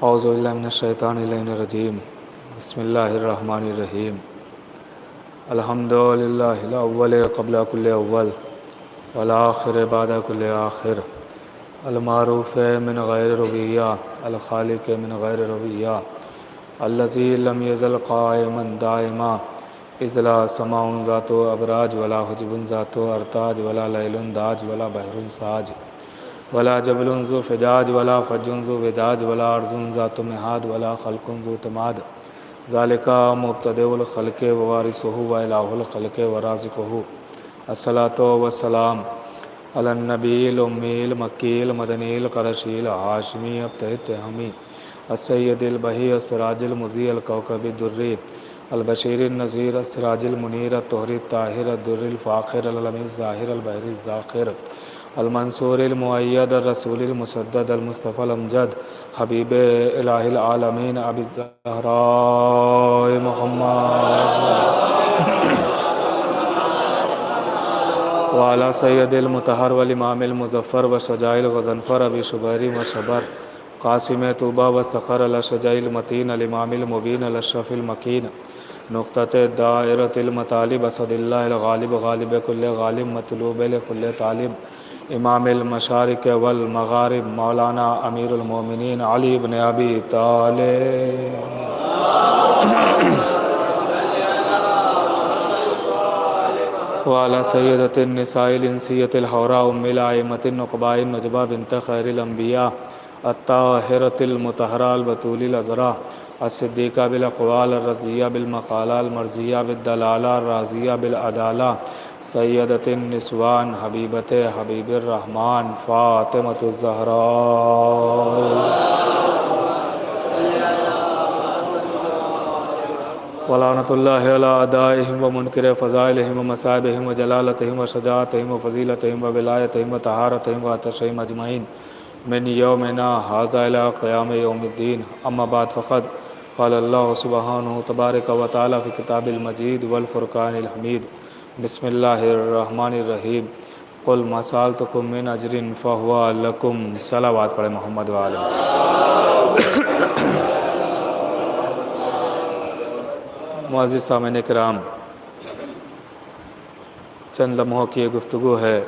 اعوذ باللہ من الشیطان الرجیم بسم اللہ الرحمن الرحیم الحمد للہ الاول قبل کل اول والآخر بعد کل آخر المعروف من غیر ربیہ الخالق من غیر ربیہ الذی لم یزل قائما دائما اذ لا سماء ذات ابراج ولا حجب ذات ارتاج ولا لیل داج ولا بحر ساج ولا جبل ذو فجاج ولا فج ذو وجاج ولا ارض ذات مہاد ولا خلق ذو تماد ذالک مبتدئ الخلق ووارثہ والہ الخلق ورازقہ الصلاۃ والسلام علی النبی الامی المکی المدنی القرشی الہاشمی التہمی السید البہی السراج المضیء الکوکب الدری البشیر النذیر السراج المنیر الطہر الطاہر الدر الفاخر العلم الظاہر البحر الزاخر المنصور المؤید الرسول المسدد المصطفى الامجد حبیب الہ العالمین ابی الزہراء محمد وعلی سید المطہر والامام المظفر وشجاع الغضنفر ابی شبیر وشبر قاسم طوبہ وسخر الاشجع المتین الامام المبین الاشرف المکین نقطۃ دائرۃ المطالب اسد اللہ الغالب غالب کل غالب مطلوب لکل طالب امام المشارق والمغارب مولانا امیر المومنین علی بن ابی طالب وعلی سیدۃ النساء الانسیۃ الحوراء ام الائمۃ النقباء النجبہ بنت خیر الانبیاء الطاہرۃ المطہرہ البتول العذراء الصدیقہ بالاقوال الرضیہ بالمقالہ المرضیہ بالدلالہ الراضیہ بالعدالہ سیدۃ النسوان حبیبۃ حبیب الرحمن فاطمۃ الزہراء ولعنۃ اللہ علی اعدائہم ومنکر فضائلہم ومصائبہم وجلالتہم وشجاعتہم وفضیلتہم وولایتہم وطہارتہم وعطشہم اجمعین من یومنا ھذا الی قیام یوم الدین اما بعد فقد قال اللہ سبحانہ تبارک و تعالی فی کتاب المجید والفرقان الحمید بسم اللہ الرحمن الرحیم قل ما سألتکم من اجر فہو لکم صلوات پڑھیں محمد وآلہ معزز سامعین کرام، چند لمحوں کی یہ گفتگو ہے۔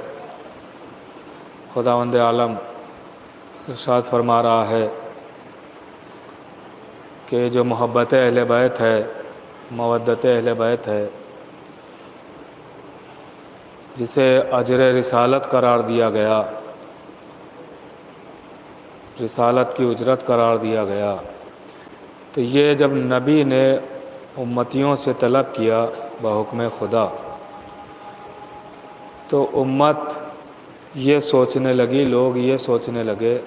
خداوند عالم ارشاد فرما رہا ہے کہ جو محبت اہل بیت ہے، مودت اہل بیت ہے، جسے اجر رسالت قرار دیا گیا، رسالت کی اجرت قرار دیا گیا، تو یہ جب نبی نے امتیوں سے طلب کیا بحکم خدا، تو امت یہ سوچنے لگی، لوگ یہ سوچنے لگے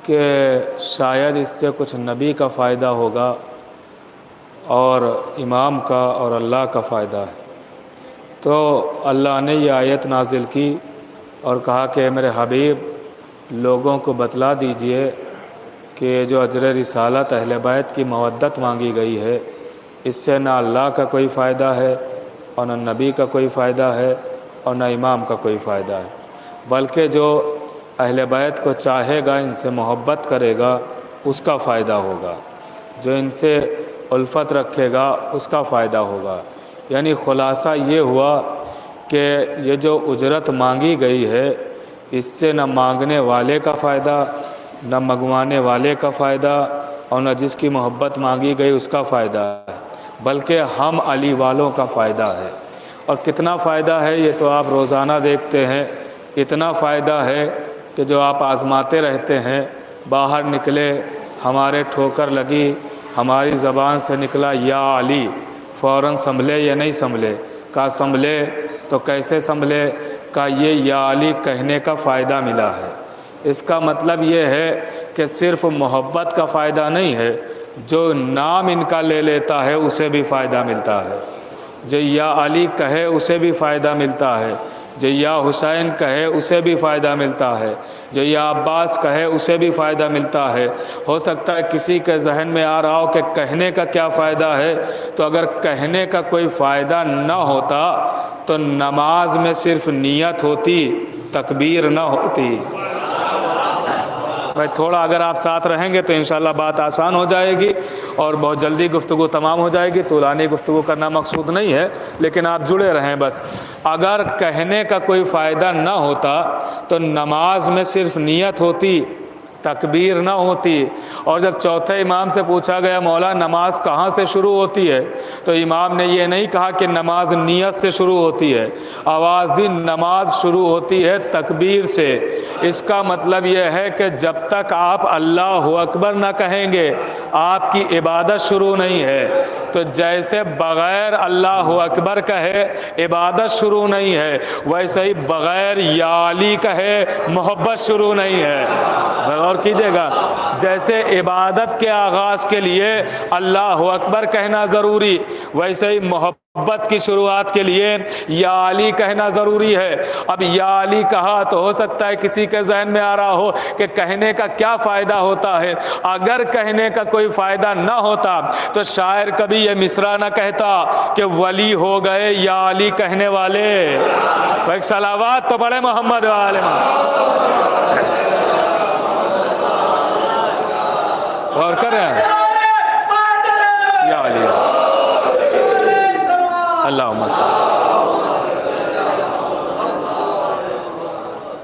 کہ شاید اس سے کچھ نبی کا فائدہ ہوگا اور امام کا اور اللہ کا فائدہ ہے۔ تو اللہ نے یہ آیت نازل کی اور کہا کہ میرے حبیب لوگوں کو بتلا دیجئے کہ جو اجر رسالت اہل بیت کی مودت مانگی گئی ہے، اس سے نہ اللہ کا کوئی فائدہ ہے اور نہ نبی کا کوئی فائدہ ہے اور نہ امام کا کوئی فائدہ ہے، بلکہ جو اہل بیت کو چاہے گا، ان سے محبت کرے گا، اس کا فائدہ ہوگا، جو ان سے الفت رکھے گا اس کا فائدہ ہوگا۔ یعنی خلاصہ یہ ہوا کہ یہ جو اجرت مانگی گئی ہے، اس سے نہ مانگنے والے کا فائدہ، نہ منگوانے والے کا فائدہ، اور نہ جس کی محبت مانگی گئی اس کا فائدہ ہے، بلکہ ہم علی والوں کا فائدہ ہے۔ اور کتنا فائدہ ہے یہ تو آپ روزانہ دیکھتے ہیں، اتنا فائدہ ہے کہ جو آپ آزماتے رہتے ہیں، باہر نکلے، ہمارے ٹھوکر لگی، ہماری زبان سے نکلا یا علی، فوراً سنبھلے یا نہیں سنبھلے؟ کہا سنبھلے، تو کیسے سنبھلے؟ کہا یہ یا علی کہنے کا فائدہ ملا ہے۔ اس کا مطلب یہ ہے کہ صرف محبت کا فائدہ نہیں ہے، جو نام ان کا لے لیتا ہے اسے بھی فائدہ ملتا ہے، جو یا علی کہے اسے بھی فائدہ ملتا ہے، جو یا حسین کہے اسے بھی فائدہ ملتا ہے، جو یا عباس کہے اسے بھی فائدہ ملتا ہے۔ ہو سکتا ہے کسی کے ذہن میں آ رہا ہو کہ کہنے کا کیا فائدہ ہے، تو اگر کہنے کا کوئی فائدہ نہ ہوتا تو نماز میں صرف نیت ہوتی، تکبیر نہ ہوتی۔ بھائی تھوڑا اگر آپ ساتھ رہیں گے تو انشاءاللہ بات آسان ہو جائے گی اور بہت جلدی گفتگو تمام ہو جائے گی. طولانی گفتگو کرنا مقصود نہیں ہے لیکن آپ جڑے رہیں بس. اگر کہنے کا کوئی فائدہ نہ ہوتا تو نماز میں صرف نیت ہوتی، تکبیر نہ ہوتی. اور جب چوتھے امام سے پوچھا گیا مولا نماز کہاں سے شروع ہوتی ہے تو امام نے یہ نہیں کہا کہ نماز نیت سے شروع ہوتی ہے، آواز دی نماز شروع ہوتی ہے تکبیر سے. اس کا مطلب یہ ہے کہ جب تک آپ اللہ اکبر نہ کہیں گے آپ کی عبادت شروع نہیں ہے. تو جیسے بغیر اللہ اکبر کہے عبادت شروع نہیں ہے، ویسے ہی بغیر یا علی کہے محبت شروع نہیں ہے. غور کیجیے گا، جیسے عبادت کے آغاز کے لیے اللہ اکبر کہنا ضروری، ویسے ہی محبت کی شروعات کے لیے یا علی کہنا ضروری ہے. اب یا علی کہا تو ہو سکتا ہے کسی کے ذہن میں آ رہا ہو کہ کہنے کا کیا فائدہ ہوتا ہے. اگر کہنے کا کوئی فائدہ نہ ہوتا تو شاعر کبھی یہ مصرع نہ کہتا کہ ولی ہو گئے یا علی کہنے والے. ایک صلوات تو پڑھے محمد والے اور کریں یا علی اللہم صل.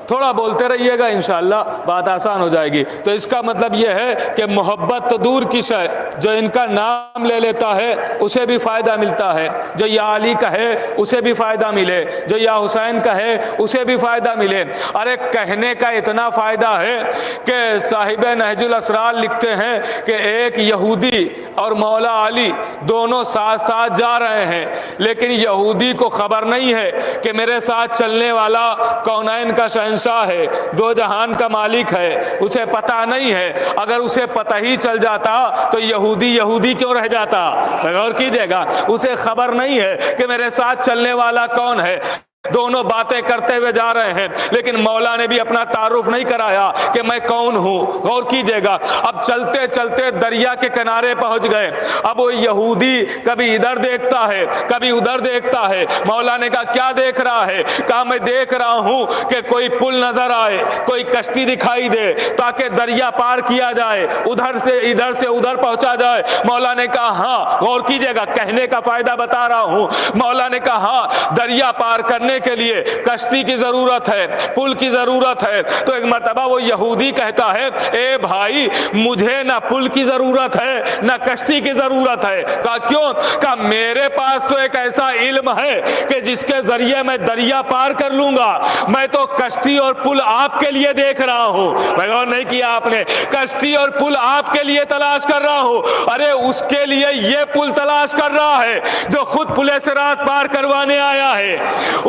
تھوڑا بولتے رہیے گا انشاءاللہ بات آسان ہو جائے گی. تو اس کا مطلب یہ ہے کہ محبت تو دور کی شے، جو ان کا نام لے لیتا ہے اسے بھی فائدہ ملتا ہے، جو یا علی کہے اسے بھی فائدہ ملے، جو یا حسین کہے اسے بھی فائدہ ملے. ارے کہنے کا اتنا فائدہ ہے کہ صاحب نہج الاسرار لکھتے ہیں کہ ایک یہودی اور مولا علی دونوں ساتھ ساتھ جا رہے ہیں، لیکن یہودی کو خبر نہیں ہے کہ میرے ساتھ چلنے والا کونین کا شہنشاہ ہے، دو جہان کا مالک ہے، اسے پتہ نہیں ہے. اگر اسے پتہ ہی چل جاتا تو یہودی یہودی کیوں رہ جاتا؟ غور کیجئے گا، اسے خبر نہیں ہے کہ میرے ساتھ چلنے والا کون ہے. دونوں باتیں کرتے ہوئے جا رہے ہیں لیکن مولا نے بھی اپنا تعارف نہیں کرایا کہ میں کون ہوں. غور کیجئے گا، اب چلتے چلتے دریا کے کنارے پہنچ گئے. اب وہ یہودی کبھی ادھر دیکھتا ہے کبھی ادھر دیکھتا ہے. مولا نے کہا کیا دیکھ رہا ہے؟ کہا میں دیکھ رہا ہوں کہ کوئی پل نظر آئے، کوئی کشتی دکھائی دے تاکہ دریا پار کیا جائے، ادھر سے ادھر پہنچا جائے. مولا نے کہا ہاں. غور کیجئے گا، کہنے کا فائدہ بتا رہا ہوں. مولا نے کہا ہاں، دریا پار کرنے کے لیے کشتی کی ضرورت ہے، پل کی ضرورت ہے. تو ایک مرتبہ وہ یہودی کہتا ہے اے بھائی مجھے نہ پل کی ضرورت ہے نہ کشتی کی ضرورت ہے. کہا کیوں؟ کہا میرے پاس تو ایک ایسا علم ہے کہ جس کے ذریعے میں دریا پار کر لوں گا. میں تو کشتی اور پل آپ کے لیے دیکھ رہا ہوں. غور نہیں کیا آپ نے؟ کشتی اور پل آپ کے لیے تلاش کر رہا ہوں. ارے اس کے لیے یہ پل تلاش کر رہا ہے جو خود پل صراط پار کروانے آیا ہے.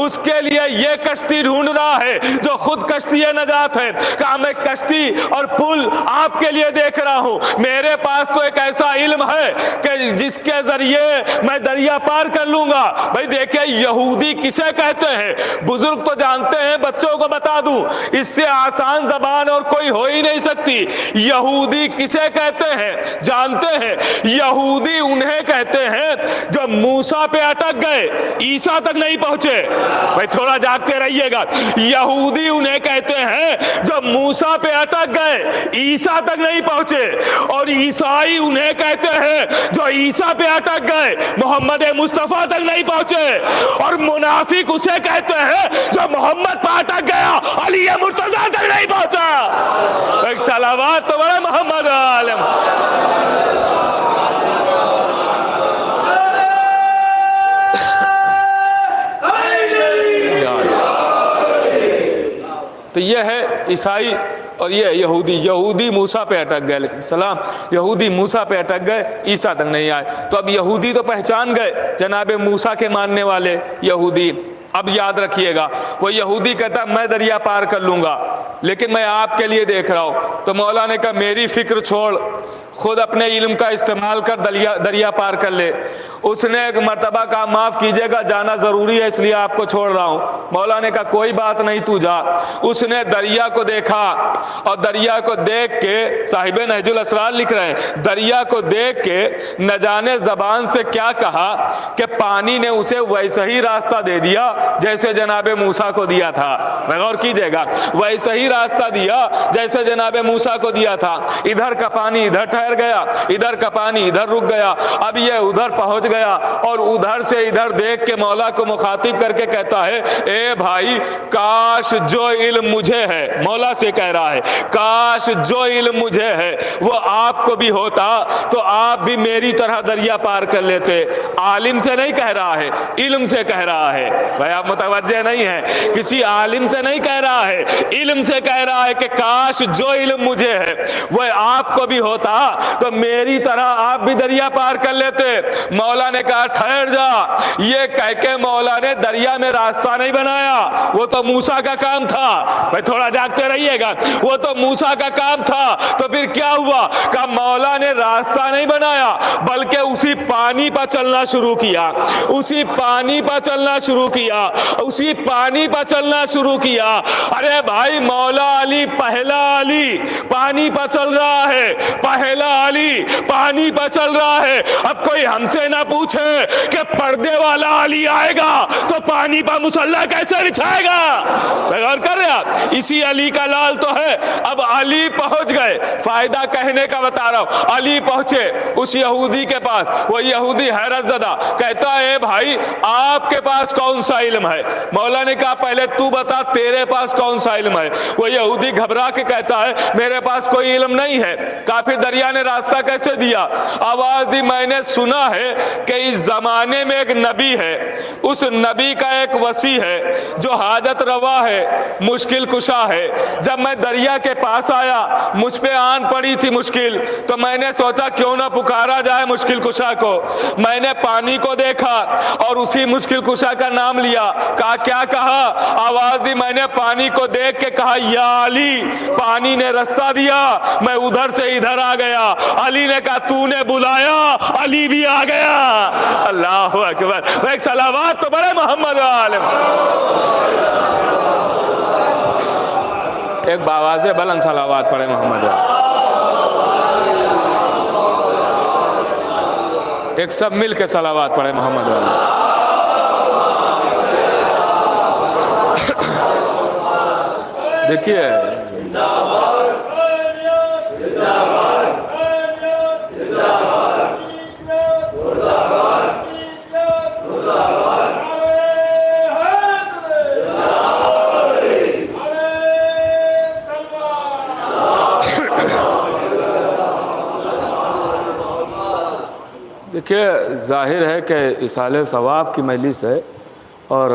اس کے لیے یہ کشتی ڈھونڈ رہا ہے جو خود کشتی نجات ہے. کہا میں کشتی اور پل آپ کے لیے دیکھ رہا ہوں. میرے پاس تو ایک ایسا علم ہے کہ جس کے ذریعے میں دریا پار کر لوں گا. بھائی دیکھیں یہودی کسے کہتے ہیں؟ بزرگ تو جانتے ہیں، بچوں کو بتا دوں، اس سے آسان زبان اور کوئی ہو ہی نہیں سکتی. یہودی کسے کہتے ہیں جانتے ہیں؟ یہودی انہیں کہتے ہیں جو موسیٰ پہ اٹک گئے عیسیٰ تک نہیں پہنچے. بھائی تھوڑا جاگتے رہیے گا. یہودی انہیں کہتے ہیں جو موسیٰ پہ اٹک گئے عیسیٰ تک نہیں پہنچے، اور عیسائی انہیں کہتے ہیں جو عیسیٰ پہ اٹک گئے محمد مصطفیٰ تک نہیں پہنچے، اور منافق اسے کہتے ہیں جو محمد پہ اٹک گیا علی مرتضیٰ تک نہیں پہنچا. ایک صلوات تو بڑے محمد عالم. تو یہ ہے عیسائی اور یہ یہودی موسیٰ پہ اٹک گئے. علیکم السلام. یہودی موسیٰ پہ اٹک گئے، عیسیٰ تک نہیں آئے. تو اب یہودی تو پہچان گئے جناب موسیٰ کے ماننے والے یہودی. اب یاد رکھیے گا، وہ یہودی کہتا میں دریا پار کر لوں گا لیکن میں آپ کے لیے دیکھ رہا ہوں. تو مولا نے کہا میری فکر چھوڑ، خود اپنے علم کا استعمال کر دریا پار کر لے۔ اس نے ایک مرتبہ کہا معاف کیجیے گا جانا ضروری ہے اس لیے آپ کو چھوڑ رہا ہوں۔ مولا نے کہا کوئی بات نہیں تو جا۔ اس نے دریا کو دیکھا اور دریا کو دیکھ کے صاحب نہج الاسرار لکھ رہے ہیں، دریا کو دیکھ کے نہ جانے زبان سے کیا کہا کہ پانی نے اسے ویسا ہی راستہ دے دیا جیسے جناب موسیٰ کو دیا تھا۔ غور کیجیے گا، ویسا ہی راستہ دیا جیسے جناب موسیٰ کو دیا تھا۔ ادھر کا پانی ادھر ٹھہر گیا، ادھر کا پانی ادھر رک گیا، اب یہ ادھر پہنچ گیا اور ادھر سے ادھر دیکھ کے مولا کو مخاطب کر کے کہتا ہے اے بھائی کاش جو علم مجھے ہے، مولا سے کہہ رہا ہے کاش جو علم مجھے ہے وہ آپ کو بھی ہوتا تو آپ بھی میری طرح دریا پار کر لیتے۔ عالم سے نہیں کہہ رہا ہے، علم سے کہہ رہا ہے۔ بھائی آپ متوجہ نہیں ہیں، کسی عالم سے نہیں کہہ رہا ہے، علم سے کہہ رہا ہے کہ کاش جو علم مجھے ہے وہ آپ کو بھی ہوتا تو میری طرح آپ بھی دریا پار کر لیتے۔ مولا نے کہا ٹھہر جا، یہ کہہ کے مولا نے دریا میں راستہ نہیں بنایا، وہ تو موسیٰ کا کام تھا۔ بھائی تھوڑا جاگتے رہیے گا، وہ تو موسیٰ کا کام تھا تو پھر کیا ہوا؟ کہ مولا نے راستہ نہیں بنایا بلکہ اسی پانی پر چلنا شروع کیا، اسی پانی پر چلنا شروع کیا، اسی پانی پر چلنا شروع کیا۔ ارے بھائی مولا علی پہلا علی پانی پر چل رہا ہے، پہلا علی پانی پر چل رہا ہے۔ اب کوئی ہم سے نہ پوچھے کہ پردے والا علی آئے گا تو پانی پر مسلح کیسے بچھائے گا؟ غور کر رہے آپ، اسی علی کا لال تو ہے۔ اب علی پہنچ گئے، فائدہ کہنے کا بتا رہا ہوں، علی پہنچے اس یہودی کے پاس، وہ یہودی حیرت زدہ کہتا ہے بھائی آپ کے پاس کون سا علم ہے؟ مولا نے کہا پہلے تو بتا تیرے پاس کون سا علم ہے؟ وہ یہودی گھبرا کے کہتا ہے میرے پاس کوئی علم نہیں ہے۔ کہا پھر دریا نے راستہ کیسے دیا؟ آواز دی میں نے سنا ہے کہ اس زمانے میں ایک نبی ہے، اس نبی کا ایک وصی ہے جو حاجت روا ہے، مشکل کشا ہے۔ جب میں دریا کے پاس آیا مجھ پہ آن پڑی تھی مشکل، تو میں نے سوچا کیوں نہ پکارا جائے مشکل کشا کو۔ میں نے پانی کو دیکھا اور اسی مشکل کشا کا نام لیا۔ کہا کیا کہا؟ آواز دی میں نے پانی کو دیکھ کے کہا یا علی، پانی نے راستہ دیا، میں ادھر سے ادھر آ گیا۔ علی نے کہا تو نے بلایا، علی بھی آ گیا۔ اللہ اکبر، ایک صلوات تو بڑے محمد عالم، ایک باواز بلند صلوات پڑھے محمد عالم، ایک سب مل کے صلوات پڑھے محمد عالم۔ دیکھیے دیکھیے ظاہر ہے کہ اصالہ ثواب کی مجلس ہے اور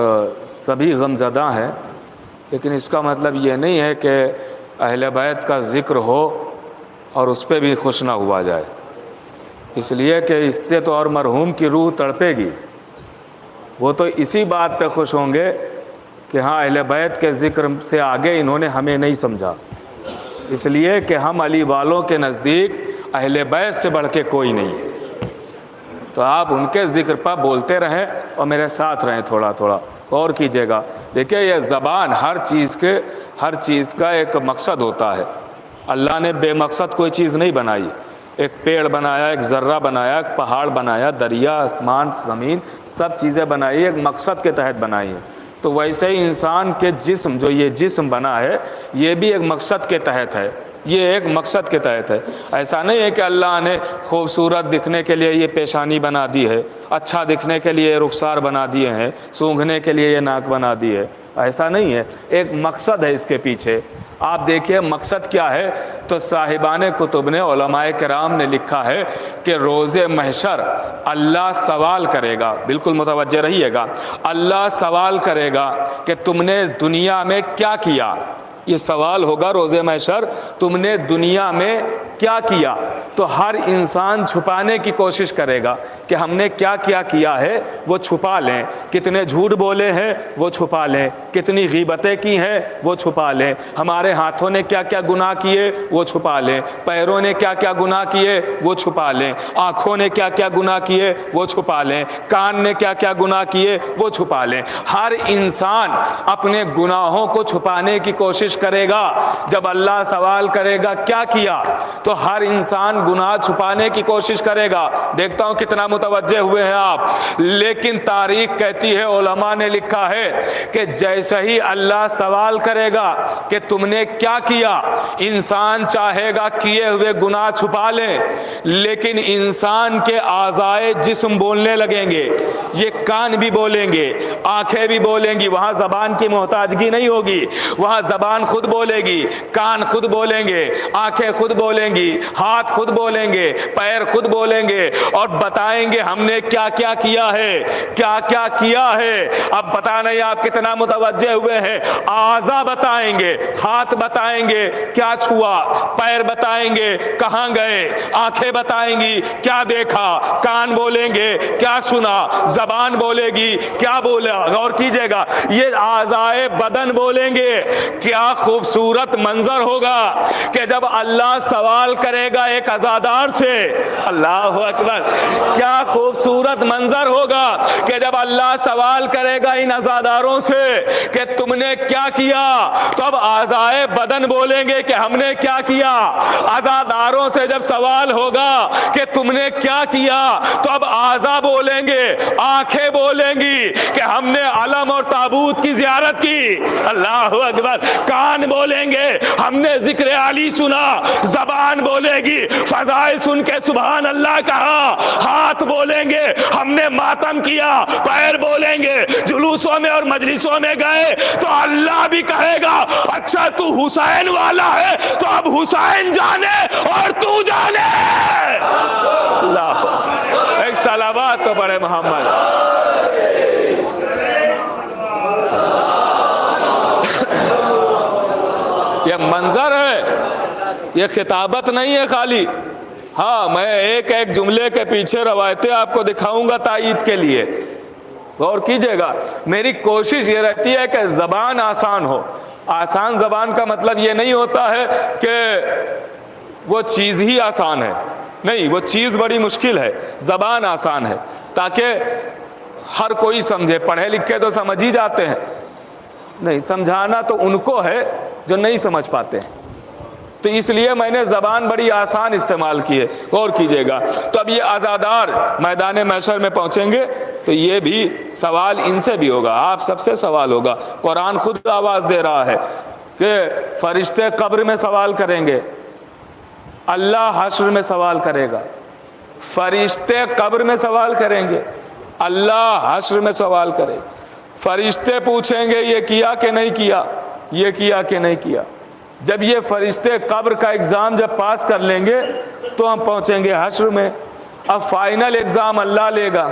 سبھی غم زدہ ہیں، لیکن اس کا مطلب یہ نہیں ہے کہ اہل بیت کا ذکر ہو اور اس پہ بھی خوش نہ ہوا جائے، اس لیے کہ اس سے تو اور مرحوم کی روح تڑپے گی۔ وہ تو اسی بات پہ خوش ہوں گے کہ ہاں اہل بیت کے ذکر سے آگے انہوں نے ہمیں نہیں سمجھا، اس لیے کہ ہم علی والوں کے نزدیک اہل بیت سے بڑھ کے کوئی نہیں ہے۔ تو آپ ان کے ذکر پر بولتے رہیں اور میرے ساتھ رہیں، تھوڑا تھوڑا غور کیجیے گا۔ دیکھیں یہ زبان ہر چیز کا ایک مقصد ہوتا ہے۔ اللہ نے بے مقصد کوئی چیز نہیں بنائی، ایک پیڑ بنایا، ایک ذرہ بنایا، ایک پہاڑ بنایا، دریا، آسمان، زمین، سب چیزیں بنائی ایک مقصد کے تحت بنائی ہیں۔ تو ویسے ہی انسان کے جسم، جو یہ جسم بنا ہے، یہ بھی ایک مقصد کے تحت ہے، یہ ایک مقصد کے تحت ہے۔ ایسا نہیں ہے کہ اللہ نے خوبصورت دکھنے کے لیے یہ پیشانی بنا دی ہے، اچھا دکھنے کے لیے رخسار بنا دیے ہیں، سونگھنے کے لیے یہ ناک بنا دی ہے، ایسا نہیں ہے، ایک مقصد ہے اس کے پیچھے۔ آپ دیکھیے مقصد کیا ہے، تو صاحبان کتب نے، علماء کرام نے لکھا ہے کہ روز محشر اللہ سوال کرے گا، بالکل متوجہ رہیے گا، اللہ سوال کرے گا کہ تم نے دنیا میں کیا کیا۔ یہ سوال ہوگا روز محشر، تم نے دنیا میں کیا کیا؟ تو ہر انسان چھپانے کی کوشش کرے گا کہ ہم نے کیا کیا کیا ہے وہ چھپا لیں، کتنے جھوٹ بولے ہیں وہ چھپا لیں، کتنی غیبتیں کی ہیں وہ چھپا لیں، ہمارے ہاتھوں نے کیا کیا گناہ کیے وہ چھپا لیں، پیروں نے کیا کیا گناہ کیے وہ چھپا لیں، آنکھوں نے کیا کیا گناہ کیے وہ چھپا لیں، کان نے کیا کیا گناہ کیے وہ چھپا لیں۔ ہر انسان اپنے گناہوں کو چھپانے کی کوشش کرے گا۔ جب اللہ سوال کرے گا کیا کیا، تو ہر انسان گناہ چھپانے کی کوشش کرے گا۔ دیکھتا ہوں کتنا متوجہ ہوئے ہیں آپ۔ لیکن تاریخ کہتی ہے، علماء نے لکھا ہے کہ جیسے ہی اللہ سوال کرے گا کہ تم نے کیا کیا، انسان چاہے گا کیے ہوئے گناہ چھپا لے، لیکن انسان کے اعضائے جسم بولنے لگیں گے۔ یہ کان بھی بولیں گے، آنکھیں بھی بولیں گی، وہاں زبان کی محتاجگی نہیں ہوگی، وہاں زبان خود بولے گی، کان خود بولیں گے، آنکھیں خود بولیں گی، ہاتھ خود بولیں گے، پیر خود بولیں گے اور بتائیں گے ہم نے کیا کیا کیا ہے، کیا کیا کیا ہے۔ اب پتہ نہیں آپ کتنا متوجہ ہوئے ہیں۔ اعضاء بتائیں گے، ہاتھ بتائیں گے کیا چھوا، پیر بتائیں گے کہاں گئے، آنکھیں بتائیں گی کیا دیکھا، کان بولیں گے کیا سنا، زبان بولے گی کیا بولا۔ غور کیجئے گا، یہ اعضائے بدن بولیں گے۔ کیا خوبصورت منظر ہوگا کہ جب اللہ سوال کرے گا ایک عزادار سے، اللہ اکبر، کیا خوبصورت منظر ہوگا کہ جب اللہ سوال کرے گا ان عزاداروں سے کہ تم نے کیا کیا، تو اب اعضائے بدن بولیں گے کہ ہم نے کیا کیا۔ عزاداروں سے جب سوال ہوگا کہ تم نے کیا کیا، تو اب اعضاء بولیں گے، آنکھیں بولیں گی کہ ہم نے علم اور تابوت کی زیارت کی، اللہ اکبر۔ کان بولیں گے ہم نے ذکر علی سنا، زبان بولے گی فضائل سن کے سبحان اللہ کہا، ہاتھ بولیں گے ہم نے ماتم کیا، پیر بولیں گے جلوسوں میں اور مجلسوں میں گئے تو اللہ بھی کہے گا اچھا تو حسین والا ہے تو اب حسین جانے اور تو جانے۔ اللہ، ایک صلوات تو پڑھے محمد۔ یہ منظر ہے، یہ خطابت نہیں ہے خالی۔ ہاں، میں ایک ایک جملے کے پیچھے روایتیں آپ کو دکھاؤں گا تائید کے لیے، غور کیجئے گا۔ میری کوشش یہ رہتی ہے کہ زبان آسان ہو۔ آسان زبان کا مطلب یہ نہیں ہوتا ہے کہ وہ چیز ہی آسان ہے، نہیں، وہ چیز بڑی مشکل ہے، زبان آسان ہے تاکہ ہر کوئی سمجھے۔ پڑھے لکھے تو سمجھ ہی جاتے ہیں، نہیں، سمجھانا تو ان کو ہے جو نہیں سمجھ پاتے ہیں، تو اس لیے میں نے زبان بڑی آسان استعمال کی ہے، غور کیجئے گا۔ تو اب یہ عزادار میدان محشر میں پہنچیں گے تو یہ بھی سوال ان سے بھی ہوگا، آپ سب سے سوال ہوگا۔ قرآن خود آواز دے رہا ہے کہ فرشتے قبر میں سوال کریں گے، اللہ حشر میں سوال کرے گا۔ فرشتے قبر میں سوال کریں گے، اللہ حشر میں سوال کرے گا۔ فرشتے پوچھیں گے یہ کیا کہ نہیں کیا، یہ کیا کہ نہیں کیا۔ جب یہ فرشتے قبر کا ایگزام جب پاس کر لیں گے تو ہم پہنچیں گے حشر میں۔ اب فائنل ایگزام اللہ لے گا،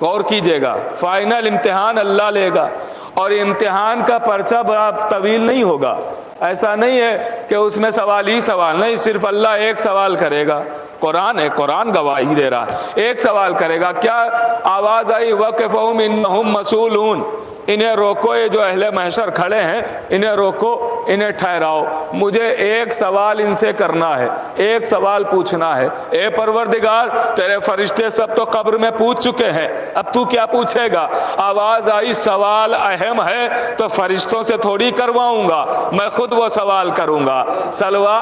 غور کیجئے گا، فائنل امتحان اللہ لے گا، اور امتحان کا پرچہ بڑا طویل نہیں ہوگا۔ ایسا نہیں ہے کہ اس میں سوال ہی سوال، نہیں، صرف اللہ ایک سوال کرے گا۔ قرآن ہے، قرآن گواہی دے رہا ہے، ایک سوال کرے گا۔ کیا آواز آئی وقفہم انہم مسئولون، انہیں روکو، یہ جو اہل محشر کھڑے ہیں انہیں روکو، انہیں ٹھہراؤ، مجھے ایک سوال ان سے کرنا ہے، ایک سوال پوچھنا ہے۔ اے پروردگار، تیرے فرشتے سب تو قبر میں پوچھ چکے ہیں، اب تو کیا پوچھے گا؟ آواز آئی سوال اہم ہے تو فرشتوں سے تھوڑی کرواؤں گا، میں خود وہ سوال کروں گا۔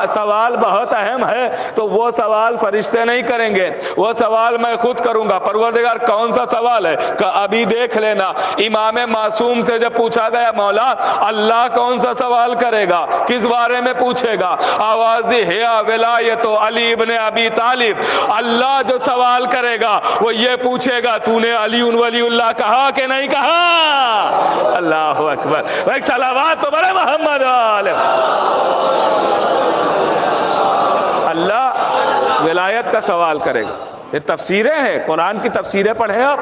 سوال بہت اہم ہے تو وہ سوال فرشتے نہیں کریں گے، وہ سوال میں خود کروں گا۔ پروردگار کون سا سوال ہے؟ کہ ابھی دیکھ لینا۔ امام معصوم سے جب پوچھا گیا مولا اللہ کون سا سوال کرے گا، کس بارے میں پوچھے گا؟ آواز دی ہے ولایت علی ابن ابی طالب، اللہ جو سوال کرے گا وہ یہ پوچھے گا تو نے علی ولی اللہ کہا کہ نہیں کہا؟ اللہ اکبر، ایک صلوات تو بڑے محمد علیہ۔ اللہ ولایت کا سوال کرے گا۔ یہ تفسیریں ہیں، قرآن کی تفسیریں پڑھیں آپ۔